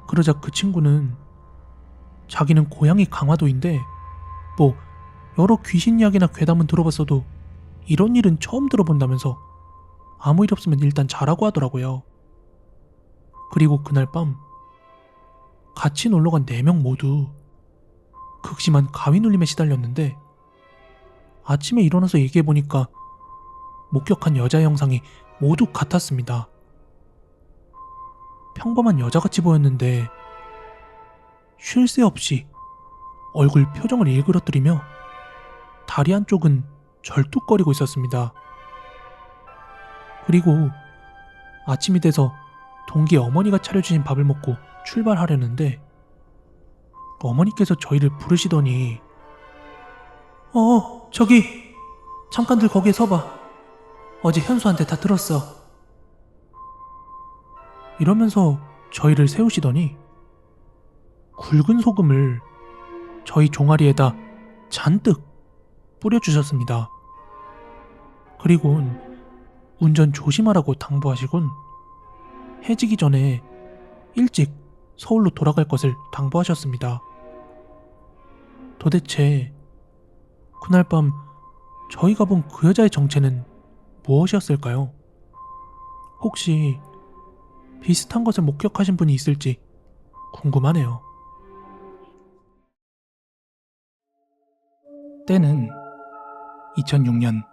그러자 그 친구는 자기는 고향이 강화도인데 뭐 여러 귀신 이야기나 괴담은 들어봤어도 이런 일은 처음 들어본다면서 아무 일 없으면 일단 자라고 하더라고요. 그리고 그날 밤 같이 놀러간 4명 모두 극심한 가위 눌림에 시달렸는데 아침에 일어나서 얘기해보니까 목격한 여자 형상이 모두 같았습니다. 평범한 여자같이 보였는데 쉴 새 없이 얼굴 표정을 일그러뜨리며 다리 한쪽은 절뚝거리고 있었습니다. 그리고 아침이 돼서 동기 어머니가 차려주신 밥을 먹고 출발하려는데 어머니께서 저희를 부르시더니 저기 잠깐들 거기에 서봐. 어제 현수한테 다 들었어. 이러면서 저희를 세우시더니 굵은 소금을 저희 종아리에다 잔뜩 뿌려주셨습니다. 그리곤 운전 조심하라고 당부하시곤 해지기 전에 일찍 서울로 돌아갈 것을 당부하셨습니다. 도대체 그날 밤 저희가 본 그 여자의 정체는 무엇이었을까요? 혹시 비슷한 것을 목격하신 분이 있을지 궁금하네요. 때는 2006년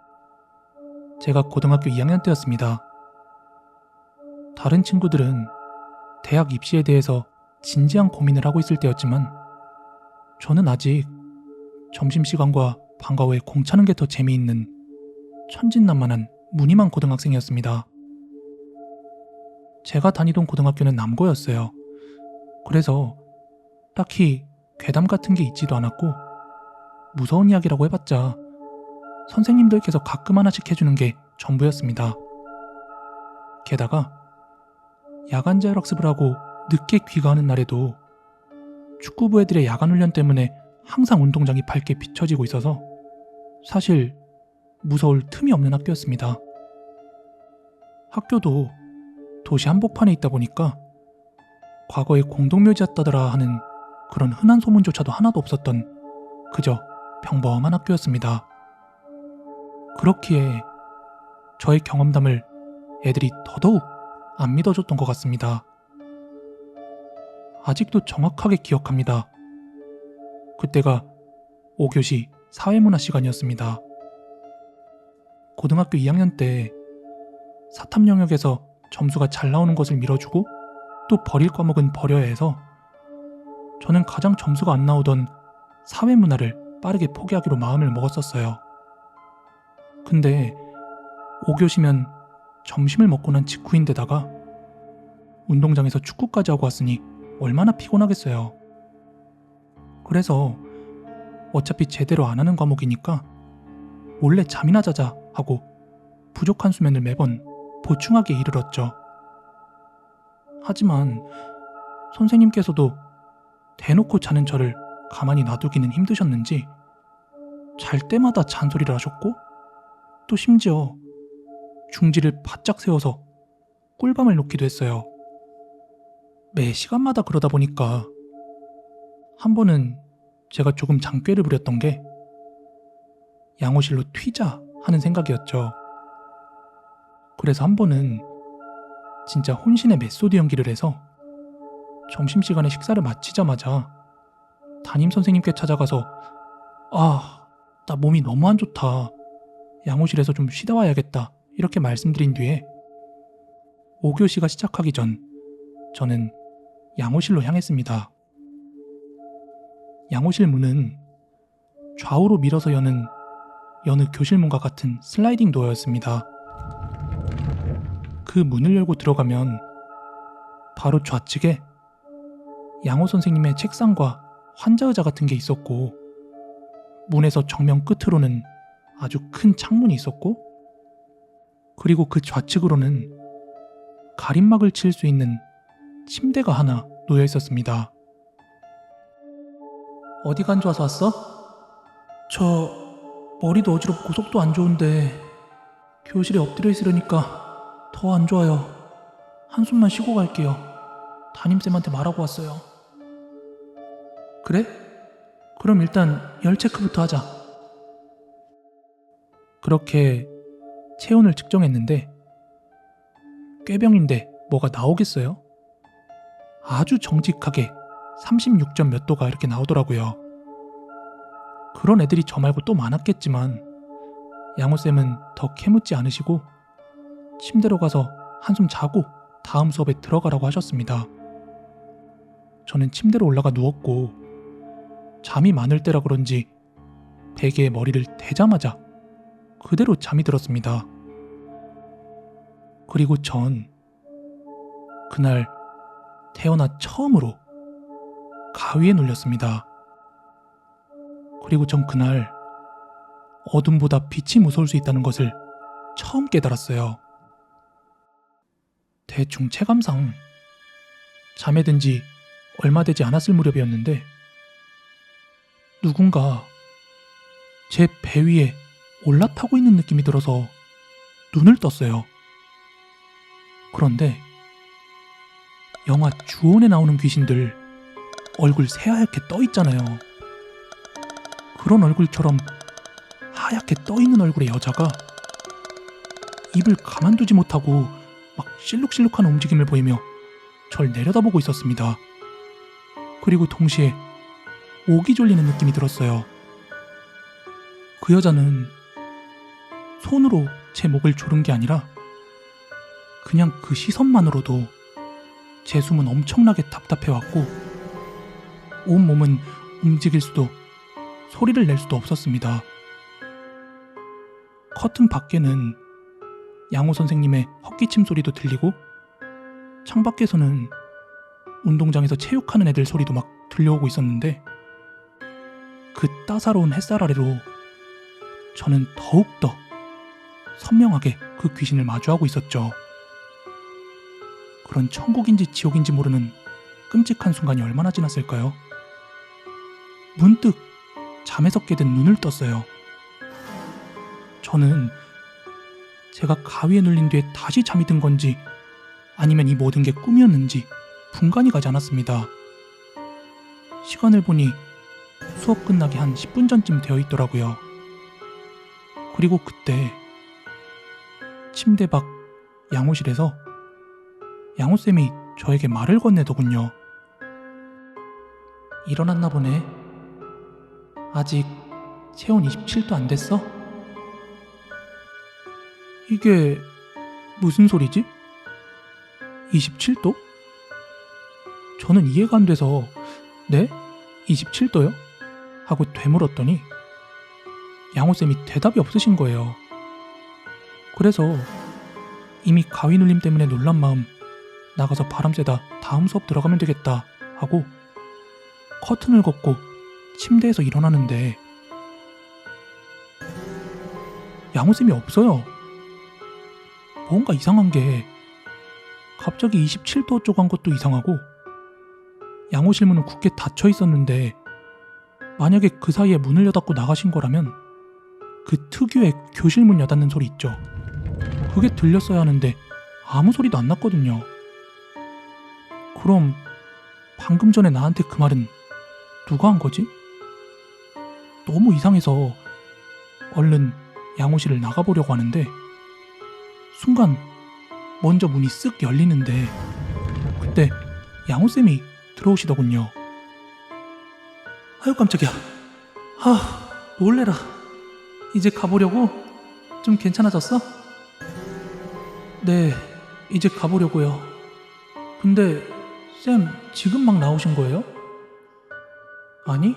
제가 고등학교 2학년 때였습니다. 다른 친구들은 대학 입시에 대해서 진지한 고민을 하고 있을 때였지만 저는 아직 점심시간과 방과 후에 공 차는 게 더 재미있는 천진난만한 무늬만 고등학생이었습니다. 제가 다니던 고등학교는 남고였어요. 그래서 딱히 괴담 같은 게 있지도 않았고 무서운 이야기라고 해봤자 선생님들께서 가끔 하나씩 해주는 게 전부였습니다. 게다가 야간 자율학습을 하고 늦게 귀가하는 날에도 축구부 애들의 야간 훈련 때문에 항상 운동장이 밝게 비춰지고 있어서 사실 무서울 틈이 없는 학교였습니다. 학교도 도시 한복판에 있다 보니까 과거에 공동묘지였다더라 하는 그런 흔한 소문조차도 하나도 없었던 그저 평범한 학교였습니다. 그렇기에 저의 경험담을 애들이 더더욱 안 믿어줬던 것 같습니다. 아직도 정확하게 기억합니다. 그때가 5교시 사회문화 시간이었습니다. 고등학교 2학년 때 사탐 영역에서 점수가 잘 나오는 것을 밀어주고 또 버릴 과목은 버려야 해서 저는 가장 점수가 안 나오던 사회문화를 빠르게 포기하기로 마음을 먹었었어요. 근데 5교시면 점심을 먹고 난 직후인데다가 운동장에서 축구까지 하고 왔으니 얼마나 피곤하겠어요. 그래서 어차피 제대로 안 하는 과목이니까 몰래 잠이나 자자 하고 부족한 수면을 매번 보충하기에 이르렀죠. 하지만 선생님께서도 대놓고 자는 저를 가만히 놔두기는 힘드셨는지 잘 때마다 잔소리를 하셨고 또 심지어 중지를 바짝 세워서 꿀밤을 놓기도 했어요. 매 시간마다 그러다 보니까 한 번은 제가 조금 장꾀를 부렸던 게 양호실로 튀자 하는 생각이었죠. 그래서 한 번은 진짜 혼신의 메소드 연기를 해서 점심시간에 식사를 마치자마자 담임선생님께 찾아가서 나 몸이 너무 안 좋다. 양호실에서 좀 쉬다 와야겠다. 이렇게 말씀드린 뒤에 5교시가 시작하기 전 저는 양호실로 향했습니다. 양호실 문은 좌우로 밀어서 여는 여느 교실 문과 같은 슬라이딩 도어였습니다. 그 문을 열고 들어가면 바로 좌측에 양호 선생님의 책상과 환자의자 같은 게 있었고 문에서 정면 끝으로는 아주 큰 창문이 있었고 그리고 그 좌측으로는 가림막을 칠 수 있는 침대가 하나 놓여 있었습니다. 어디가 안 좋아서 왔어? 저 머리도 어지럽고 속도 안 좋은데 교실에 엎드려 있으려니까 더 안 좋아요. 한숨만 쉬고 갈게요. 담임쌤한테 말하고 왔어요. 그래? 그럼 일단 열 체크부터 하자. 그렇게 체온을 측정했는데 꾀병인데 뭐가 나오겠어요? 아주 정직하게 36점 몇 도가 이렇게 나오더라고요. 그런 애들이 저 말고 또 많았겠지만 양호쌤은 더 캐묻지 않으시고 침대로 가서 한숨 자고 다음 수업에 들어가라고 하셨습니다. 저는 침대로 올라가 누웠고 잠이 많을 때라 그런지 베개에 머리를 대자마자 그대로 잠이 들었습니다. 그리고 전 그날 태어나 처음으로 가위에 눌렸습니다. 그리고 전 그날 어둠보다 빛이 무서울 수 있다는 것을 처음 깨달았어요. 대충 체감상 잠에 든 지 얼마 되지 않았을 무렵이었는데 누군가 제 배 위에 올라타고 있는 느낌이 들어서 눈을 떴어요. 그런데 영화 주온에 나오는 귀신들 얼굴 새하얗게 떠 있잖아요. 그런 얼굴처럼 하얗게 떠 있는 얼굴의 여자가 입을 가만두지 못하고 막 실룩실룩하는 움직임을 보이며 절 내려다보고 있었습니다. 그리고 동시에 목이 졸리는 느낌이 들었어요. 그 여자는 손으로 제 목을 조른 게 아니라 그냥 그 시선만으로도 제 숨은 엄청나게 답답해왔고 온몸은 움직일 수도 소리를 낼 수도 없었습니다. 커튼 밖에는 양호 선생님의 헛기침 소리도 들리고 창밖에서는 운동장에서 체육하는 애들 소리도 막 들려오고 있었는데 그 따사로운 햇살 아래로 저는 더욱더 선명하게 그 귀신을 마주하고 있었죠. 그런 천국인지 지옥인지 모르는 끔찍한 순간이 얼마나 지났을까요? 문득 잠에서 깨든 눈을 떴어요. 저는 제가 가위에 눌린 뒤에 다시 잠이 든 건지 아니면 이 모든 게 꿈이었는지 분간이 가지 않았습니다. 시간을 보니 수업 끝나기 한 10분 전쯤 되어 있더라고요. 그리고 그때 침대 밖 양호실에서 양호쌤이 저에게 말을 건네더군요. 일어났나 보네. 아직 체온 27도 안 됐어? 이게 무슨 소리지? 27도? 저는 이해가 안 돼서 네? 27도요? 하고 되물었더니 양호쌤이 대답이 없으신 거예요. 그래서 이미 가위 눌림 때문에 놀란 마음 나가서 바람 쐬다 다음 수업 들어가면 되겠다 하고 커튼을 걷고 침대에서 일어나는데 양호쌤이 없어요. 뭔가 이상한 게 갑자기 27도 쪽 한 것도 이상하고 양호실 문은 굳게 닫혀 있었는데 만약에 그 사이에 문을 여닫고 나가신 거라면 그 특유의 교실 문 여닫는 소리 있죠. 그게 들렸어야 하는데 아무 소리도 안 났거든요. 그럼 방금 전에 나한테 그 말은 누가 한 거지? 너무 이상해서 얼른 양호실을 나가보려고 하는데 순간 먼저 문이 쓱 열리는데 그때 양호쌤이 들어오시더군요. 아유 깜짝이야. 놀래라. 이제 가보려고? 좀 괜찮아졌어? 네, 이제 가보려고요. 근데 쌤 지금 막 나오신 거예요? 아니,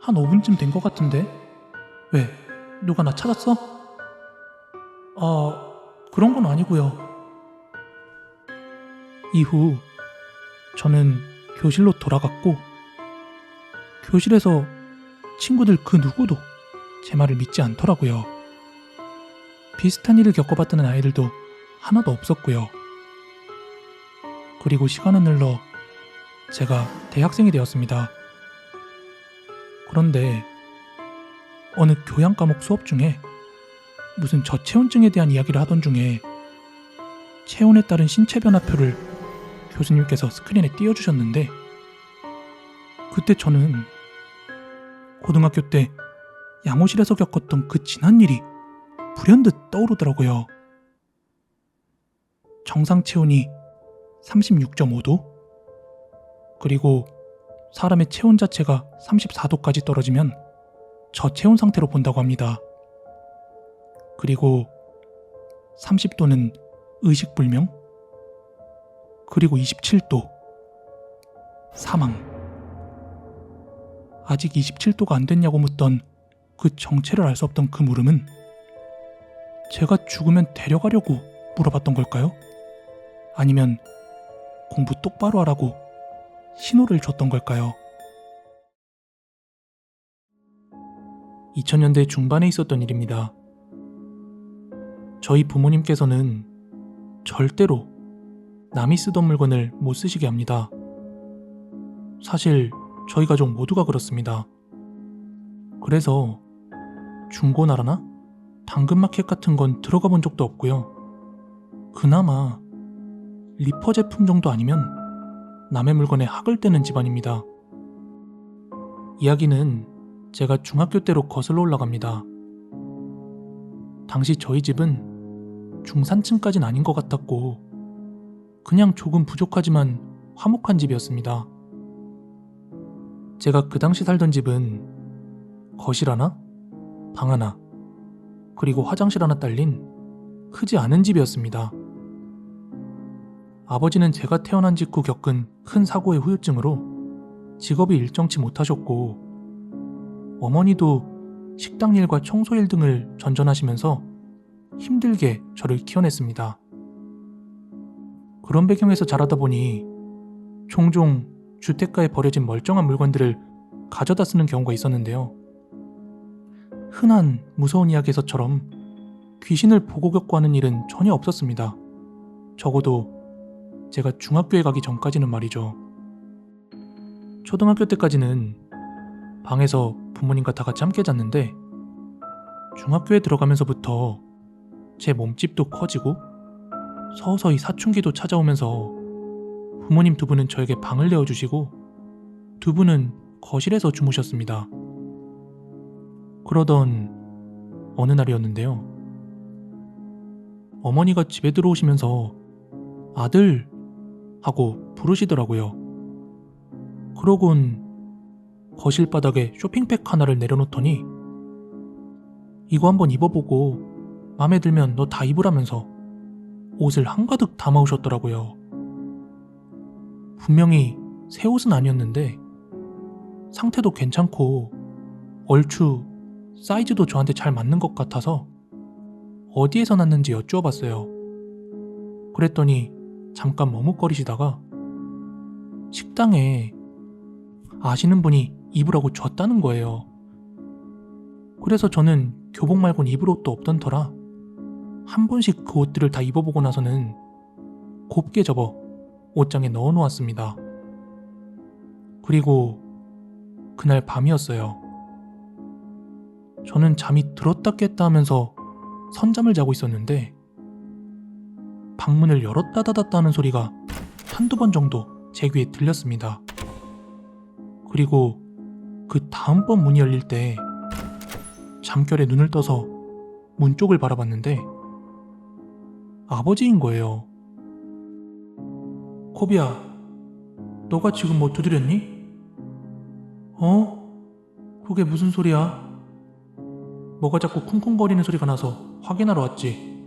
한 5분쯤 된 것 같은데. 왜? 누가 나 찾았어? 그런 건 아니고요. 이후 저는 교실로 돌아갔고 교실에서 친구들 그 누구도 제 말을 믿지 않더라고요. 비슷한 일을 겪어봤다는 아이들도 하나도 없었고요. 그리고 시간은 흘러 제가 대학생이 되었습니다. 그런데 어느 교양 과목 수업 중에 무슨 저체온증에 대한 이야기를 하던 중에 체온에 따른 신체 변화표를 교수님께서 스크린에 띄워주셨는데 그때 저는 고등학교 때 양호실에서 겪었던 그 지난 일이 불현듯 떠오르더라고요. 정상 체온이 36.5도? 그리고 사람의 체온 자체가 34도까지 떨어지면 저체온 상태로 본다고 합니다. 그리고 30도는 의식불명? 그리고 27도 사망. 아직 27도가 안 됐냐고 묻던 그 정체를 알 수 없던 그 물음은 제가 죽으면 데려가려고 물어봤던 걸까요? 아니면 공부 똑바로 하라고 신호를 줬던 걸까요? 2000년대 중반에 있었던 일입니다. 저희 부모님께서는 절대로 남이 쓰던 물건을 못 쓰시게 합니다. 사실 저희 가족 모두가 그렇습니다. 그래서 중고나라나 당근마켓 같은 건 들어가 본 적도 없고요. 그나마 리퍼 제품 정도 아니면 남의 물건에 학을 떼는 집안입니다. 이야기는 제가 중학교 때로 거슬러 올라갑니다. 당시 저희 집은 중산층까진 아닌 것 같았고 그냥 조금 부족하지만 화목한 집이었습니다. 제가 그 당시 살던 집은 거실 하나, 방 하나, 그리고 화장실 하나 딸린 크지 않은 집이었습니다. 아버지는 제가 태어난 직후 겪은 큰 사고의 후유증으로 직업이 일정치 못하셨고 어머니도 식당 일과 청소 일 등을 전전하시면서 힘들게 저를 키워냈습니다. 그런 배경에서 자라다 보니 종종 주택가에 버려진 멀쩡한 물건들을 가져다 쓰는 경우가 있었는데요. 흔한 무서운 이야기에서처럼 귀신을 보고 겪고 하는 일은 전혀 없었습니다. 적어도 제가 중학교에 가기 전까지는 말이죠. 초등학교 때까지는 방에서 부모님과 다 같이 함께 잤는데 중학교에 들어가면서부터 제 몸집도 커지고 서서히 사춘기도 찾아오면서 부모님 두 분은 저에게 방을 내어주시고 두 분은 거실에서 주무셨습니다. 그러던 어느 날이었는데요. 어머니가 집에 들어오시면서 아들 하고 부르시더라고요. 그러곤 거실 바닥에 쇼핑백 하나를 내려놓더니 이거 한번 입어보고 마음에 들면 너 다 입으라면서 옷을 한가득 담아오셨더라고요. 분명히 새 옷은 아니었는데 상태도 괜찮고 얼추 사이즈도 저한테 잘 맞는 것 같아서 어디에서 났는지 여쭈어봤어요. 그랬더니 잠깐 머뭇거리시다가 식당에 아시는 분이 입으라고 줬다는 거예요. 그래서 저는 교복 말곤 입을 옷도 없던 터라 한 번씩 그 옷들을 다 입어보고 나서는 곱게 접어 옷장에 넣어놓았습니다. 그리고 그날 밤이었어요. 저는 잠이 들었다 깼다 하면서 선잠을 자고 있었는데 방문을 열었다 닫았다 하는 소리가 한두 번 정도 제 귀에 들렸습니다. 그리고 그 다음번 문이 열릴 때 잠결에 눈을 떠서 문 쪽을 바라봤는데 아버지인 거예요. 코비야, 너가 지금 뭐 두드렸니? 그게 무슨 소리야? 뭐가 자꾸 쿵쿵거리는 소리가 나서 확인하러 왔지.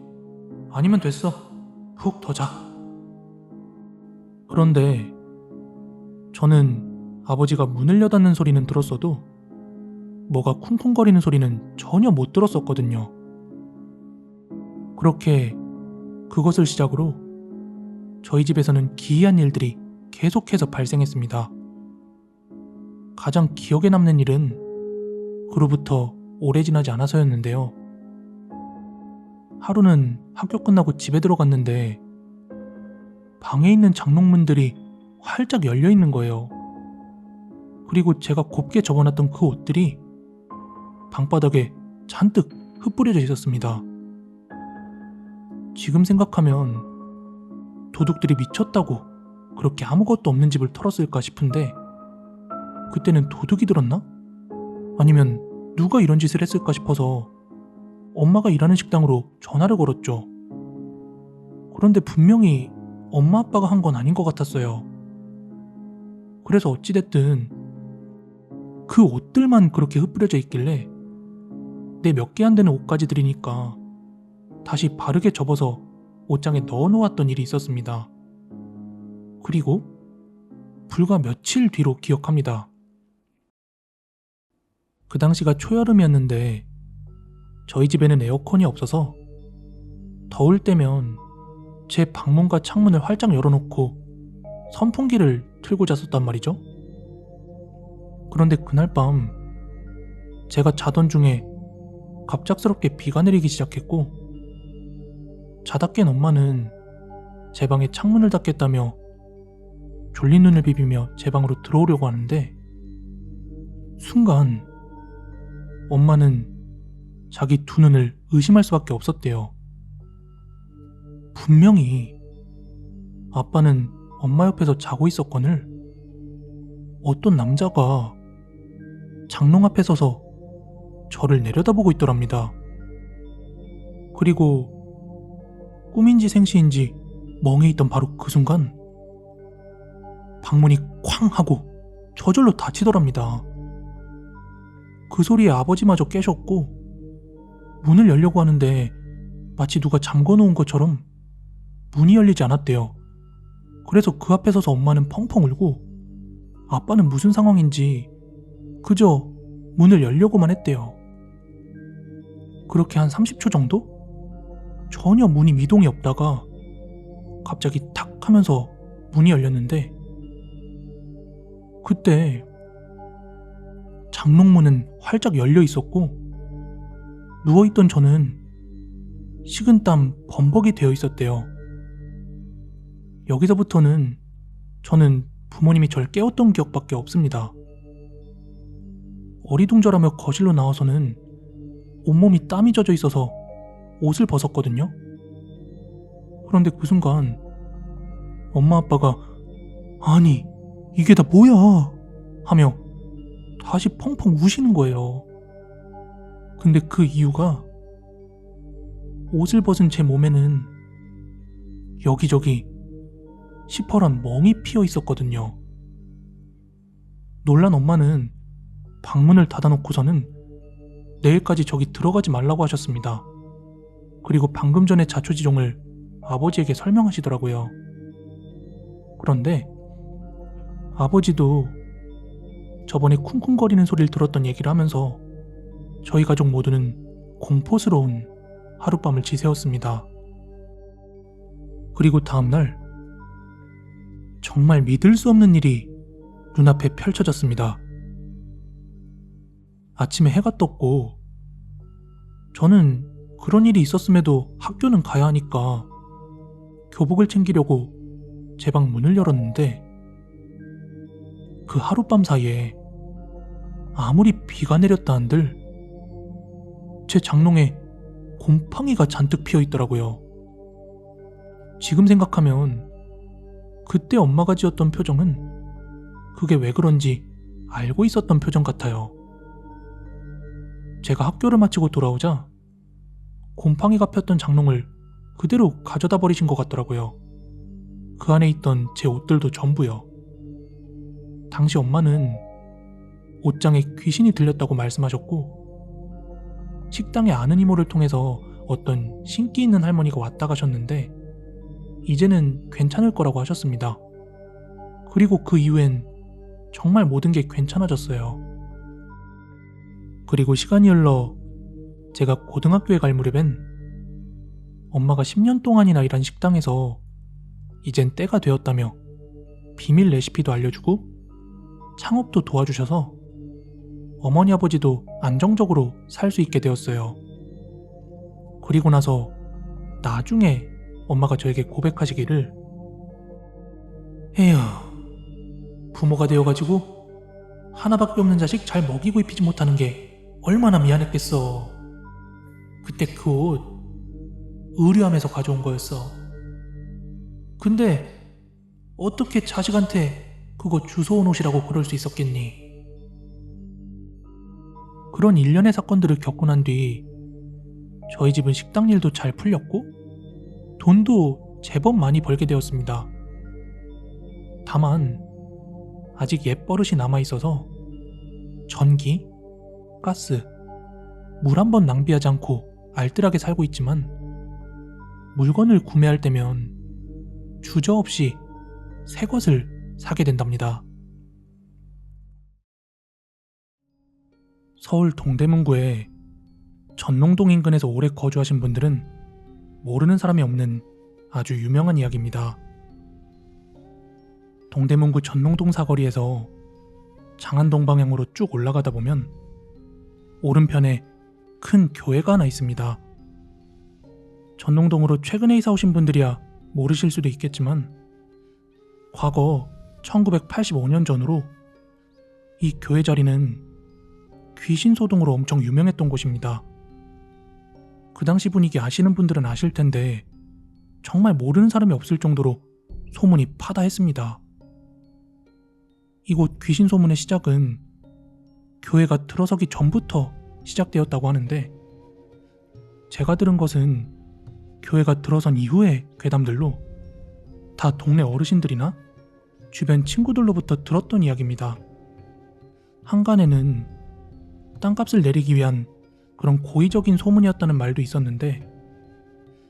아니면 됐어. 푹 더 자. 그런데 저는 아버지가 문을 여닫는 소리는 들었어도 뭐가 쿵쿵거리는 소리는 전혀 못 들었었거든요. 그렇게 그것을 시작으로 저희 집에서는 기이한 일들이 계속해서 발생했습니다. 가장 기억에 남는 일은 그로부터 오래 지나지 않아서였는데요. 하루는 학교 끝나고 집에 들어갔는데 방에 있는 장롱문들이 활짝 열려 있는 거예요. 그리고 제가 곱게 접어놨던 그 옷들이 방바닥에 잔뜩 흩뿌려져 있었습니다. 지금 생각하면 도둑들이 미쳤다고 그렇게 아무것도 없는 집을 털었을까 싶은데 그때는 도둑이 들었나? 아니면 누가 이런 짓을 했을까 싶어서 엄마가 일하는 식당으로 전화를 걸었죠. 그런데 분명히 엄마 아빠가 한 건 아닌 것 같았어요. 그래서 어찌됐든 그 옷들만 그렇게 흩뿌려져 있길래 내 몇 개 안 되는 옷까지 들이니까 다시 바르게 접어서 옷장에 넣어놓았던 일이 있었습니다. 그리고 불과 며칠 뒤로 기억합니다. 그 당시가 초여름이었는데 저희 집에는 에어컨이 없어서 더울 때면 제 방문과 창문을 활짝 열어놓고 선풍기를 틀고 잤었단 말이죠. 그런데 그날 밤 제가 자던 중에 갑작스럽게 비가 내리기 시작했고 자다 깬 엄마는 제 방에 창문을 닫겠다며 졸린 눈을 비비며 제 방으로 들어오려고 하는데 순간 엄마는 자기 두 눈을 의심할 수밖에 없었대요. 분명히 아빠는 엄마 옆에서 자고 있었거늘 어떤 남자가 장롱 앞에 서서 저를 내려다보고 있더랍니다. 그리고 꿈인지 생시인지 멍해 있던 바로 그 순간 방문이 쾅 하고 저절로 닫히더랍니다. 그 소리에 아버지마저 깨셨고 문을 열려고 하는데 마치 누가 잠궈놓은 것처럼 문이 열리지 않았대요. 그래서 그 앞에 서서 엄마는 펑펑 울고 아빠는 무슨 상황인지 그저 문을 열려고만 했대요. 그렇게 한 30초 정도? 전혀 문이 미동이 없다가 갑자기 탁 하면서 문이 열렸는데 그때 장롱문은 활짝 열려 있었고 누워있던 저는 식은땀 범벅이 되어 있었대요. 여기서부터는 저는 부모님이 절 깨웠던 기억밖에 없습니다. 어리둥절하며 거실로 나와서는 온몸이 땀이 젖어 있어서 옷을 벗었거든요. 그런데 그 순간 엄마 아빠가 아니 이게 다 뭐야 하며 다시 펑펑 우시는 거예요. 근데 그 이유가 옷을 벗은 제 몸에는 여기저기 시퍼런 멍이 피어 있었거든요. 놀란 엄마는 방문을 닫아놓고서는 내일까지 저기 들어가지 말라고 하셨습니다. 그리고 방금 전에 자초지종을 아버지에게 설명하시더라고요. 그런데 아버지도 저번에 쿵쿵거리는 소리를 들었던 얘기를 하면서 저희 가족 모두는 공포스러운 하룻밤을 지새웠습니다. 그리고 다음날 정말 믿을 수 없는 일이 눈앞에 펼쳐졌습니다. 아침에 해가 떴고 저는 그런 일이 있었음에도 학교는 가야 하니까 교복을 챙기려고 제 방 문을 열었는데 그 하룻밤 사이에 아무리 비가 내렸다 한들 제 장롱에 곰팡이가 잔뜩 피어 있더라고요. 지금 생각하면 그때 엄마가 지었던 표정은 그게 왜 그런지 알고 있었던 표정 같아요. 제가 학교를 마치고 돌아오자 곰팡이가 폈던 장롱을 그대로 가져다 버리신 것 같더라고요. 그 안에 있던 제 옷들도 전부요. 당시 엄마는 옷장에 귀신이 들렸다고 말씀하셨고 식당에 아는 이모를 통해서 어떤 신기 있는 할머니가 왔다 가셨는데 이제는 괜찮을 거라고 하셨습니다. 그리고 그 이후엔 정말 모든 게 괜찮아졌어요. 그리고 시간이 흘러 제가 고등학교에 갈 무렵엔 엄마가 10년 동안이나 일한 식당에서 이젠 때가 되었다며 비밀 레시피도 알려주고 창업도 도와주셔서 어머니 아버지도 안정적으로 살 수 있게 되었어요. 그리고 나서 나중에 엄마가 저에게 고백하시기를 에휴 부모가 되어가지고 하나밖에 없는 자식 잘 먹이고 입히지 못하는 게 얼마나 미안했겠어. 그때 그 옷 의류함에서 가져온 거였어. 근데 어떻게 자식한테 그거 주워온 옷이라고 그럴 수 있었겠니? 그런 일련의 사건들을 겪고 난 뒤 저희 집은 식당 일도 잘 풀렸고 돈도 제법 많이 벌게 되었습니다. 다만 아직 옛 버릇이 남아있어서 전기, 가스, 물 한 번 낭비하지 않고 알뜰하게 살고 있지만 물건을 구매할 때면 주저없이 새 것을 사게 된답니다. 서울 동대문구에 전농동 인근에서 오래 거주하신 분들은 모르는 사람이 없는 아주 유명한 이야기입니다. 동대문구 전농동 사거리에서 장안동 방향으로 쭉 올라가다 보면 오른편에 큰 교회가 하나 있습니다. 전농동으로 최근에 이사 오신 분들이야 모르실 수도 있겠지만 과거 1985년 전후로 이 교회 자리는 귀신 소동으로 엄청 유명했던 곳입니다. 그 당시 분위기 아시는 분들은 아실 텐데 정말 모르는 사람이 없을 정도로 소문이 파다했습니다. 이곳 귀신 소문의 시작은 교회가 들어서기 전부터 시작되었다고 하는데 제가 들은 것은 교회가 들어선 이후의 괴담들로 다 동네 어르신들이나 주변 친구들로부터 들었던 이야기입니다. 한간에는 땅값을 내리기 위한 그런 고의적인 소문이었다는 말도 있었는데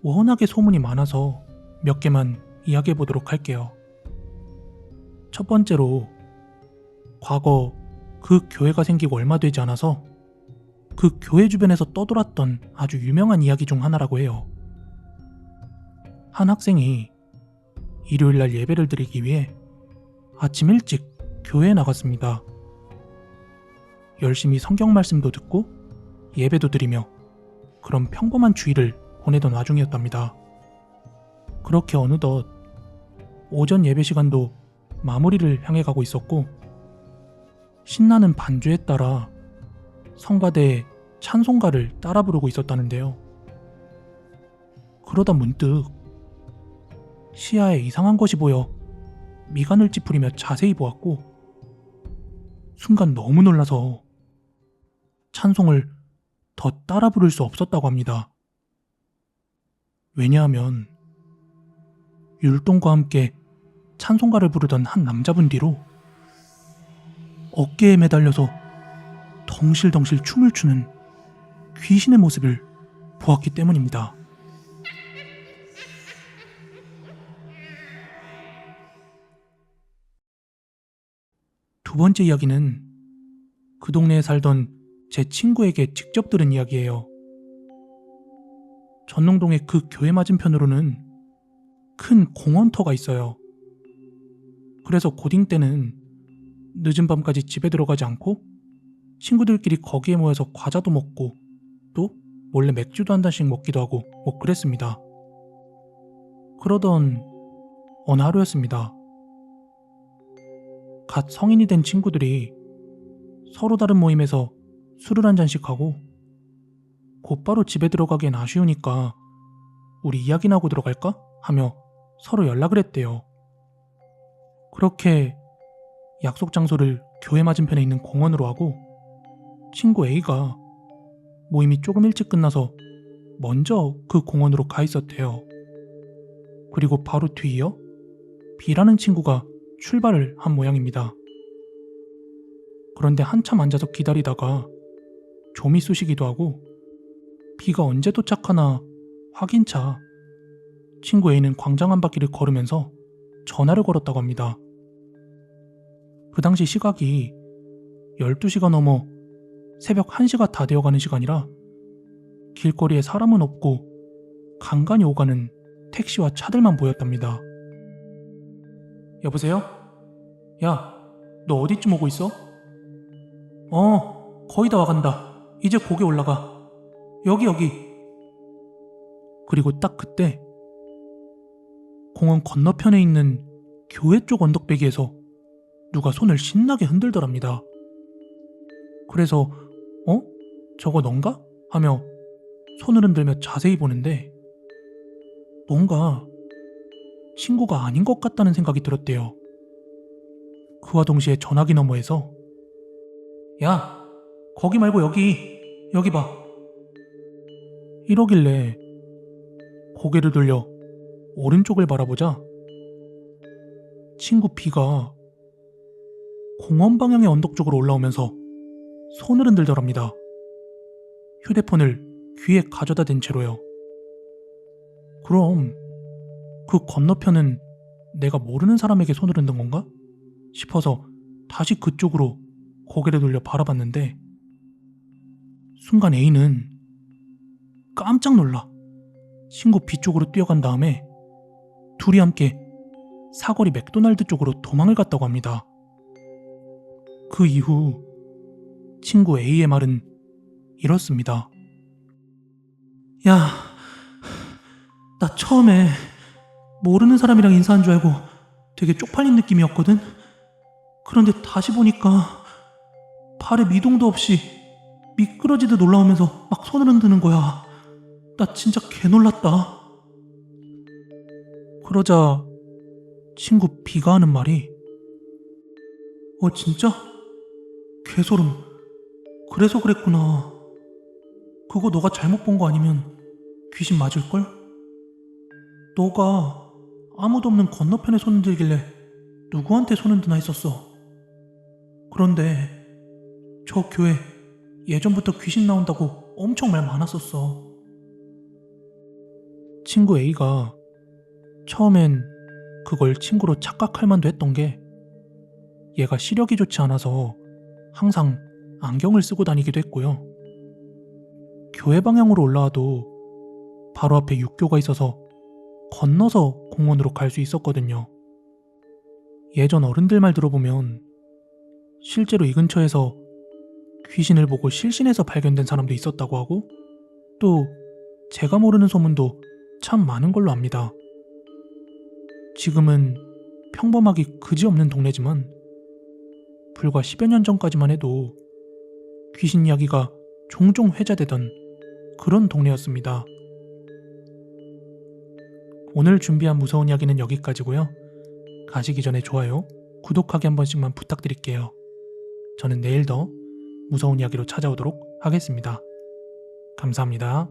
워낙에 소문이 많아서 몇 개만 이야기해 보도록 할게요. 첫 번째로 과거 그 교회가 생기고 얼마 되지 않아서 그 교회 주변에서 떠돌았던 아주 유명한 이야기 중 하나라고 해요. 한 학생이 일요일날 예배를 드리기 위해 아침 일찍 교회에 나갔습니다. 열심히 성경 말씀도 듣고 예배도 드리며 그런 평범한 주일을 보내던 와중이었답니다. 그렇게 어느덧 오전 예배 시간도 마무리를 향해 가고 있었고 신나는 반주에 따라 성가대에 찬송가를 따라 부르고 있었다는데요. 그러다 문득 시야에 이상한 것이 보여 미간을 찌푸리며 자세히 보았고 순간 너무 놀라서 찬송을 더 따라 부를 수 없었다고 합니다. 왜냐하면 율동과 함께 찬송가를 부르던 한 남자분 뒤로 어깨에 매달려서 덩실덩실 춤을 추는 귀신의 모습을 보았기 때문입니다. 두 번째 이야기는 그 동네에 살던 제 친구에게 직접 들은 이야기예요. 전농동의 그 교회 맞은편으로는 큰 공원터가 있어요. 그래서 고딩 때는 늦은 밤까지 집에 들어가지 않고 친구들끼리 거기에 모여서 과자도 먹고 또 몰래 맥주도 한 잔씩 먹기도 하고 뭐 그랬습니다. 그러던 어느 하루였습니다. 갓 성인이 된 친구들이 서로 다른 모임에서 술을 한 잔씩 하고 곧바로 집에 들어가기엔 아쉬우니까 우리 이야기나 하고 들어갈까? 하며 서로 연락을 했대요. 그렇게 약속 장소를 교회 맞은편에 있는 공원으로 하고 친구 A가 모임이 조금 일찍 끝나서 먼저 그 공원으로 가 있었대요. 그리고 바로 뒤이어 B라는 친구가 출발을 한 모양입니다. 그런데 한참 앉아서 기다리다가 좀이 쑤시기도 하고 B가 언제 도착하나 확인차 친구 A는 광장 한 바퀴를 걸으면서 전화를 걸었다고 합니다. 그 당시 시각이 12시가 넘어 새벽 1시가 다 되어가는 시간이라 길거리에 사람은 없고 간간히 오가는 택시와 차들만 보였답니다. 여보세요? 야, 너 어디쯤 오고 있어? 거의 다 와간다. 이제 고개 올라가. 여기. 그리고 딱 그때 공원 건너편에 있는 교회 쪽 언덕배기에서 누가 손을 신나게 흔들더랍니다. 그래서 저거 넌가? 하며 손을 흔들며 자세히 보는데 뭔가 친구가 아닌 것 같다는 생각이 들었대요. 그와 동시에 전화기 너머에서 야, 거기 말고 여기 봐. 이러길래 고개를 돌려 오른쪽을 바라보자 친구 B가 공원 방향의 언덕 쪽으로 올라오면서 손을 흔들더랍니다. 휴대폰을 귀에 가져다 댄 채로요. 그럼 그 건너편은 내가 모르는 사람에게 손을 흔든 건가? 싶어서 다시 그쪽으로 고개를 돌려 바라봤는데 순간 A는 깜짝 놀라 친구 B 쪽으로 뛰어간 다음에 둘이 함께 사거리 맥도날드 쪽으로 도망을 갔다고 합니다. 그 이후 친구 A의 말은 이렇습니다. 야, 나 처음에 모르는 사람이랑 인사한 줄 알고 되게 쪽팔린 느낌이었거든? 그런데 다시 보니까 발에 미동도 없이 미끄러지듯 올라오면서 막 손을 흔드는 거야. 나 진짜 개놀랐다. 그러자 친구 B가 하는 말이 진짜? 개소름. 그래서 그랬구나. 그거 너가 잘못 본 거 아니면 귀신 맞을걸? 너가 아무도 없는 건너편에 손 흔들길래 누구한테 손 흔드나 했었어. 그런데 저 교회 예전부터 귀신 나온다고 엄청 말 많았었어. 친구 A가 처음엔 그걸 친구로 착각할 만도 했던 게 얘가 시력이 좋지 않아서 항상 안경을 쓰고 다니기도 했고요. 교회 방향으로 올라와도 바로 앞에 육교가 있어서 건너서 공원으로 갈 수 있었거든요. 예전 어른들 말 들어보면 실제로 이 근처에서 귀신을 보고 실신해서 발견된 사람도 있었다고 하고 또 제가 모르는 소문도 참 많은 걸로 압니다. 지금은 평범하기 그지없는 동네지만 불과 10여 년 전까지만 해도 귀신 이야기가 종종 회자되던 그런 동네였습니다. 오늘 준비한 무서운 이야기는 여기까지고요. 가시기 전에 좋아요, 구독하기 한 번씩만 부탁드릴게요. 저는 내일 더 무서운 이야기로 찾아오도록 하겠습니다. 감사합니다.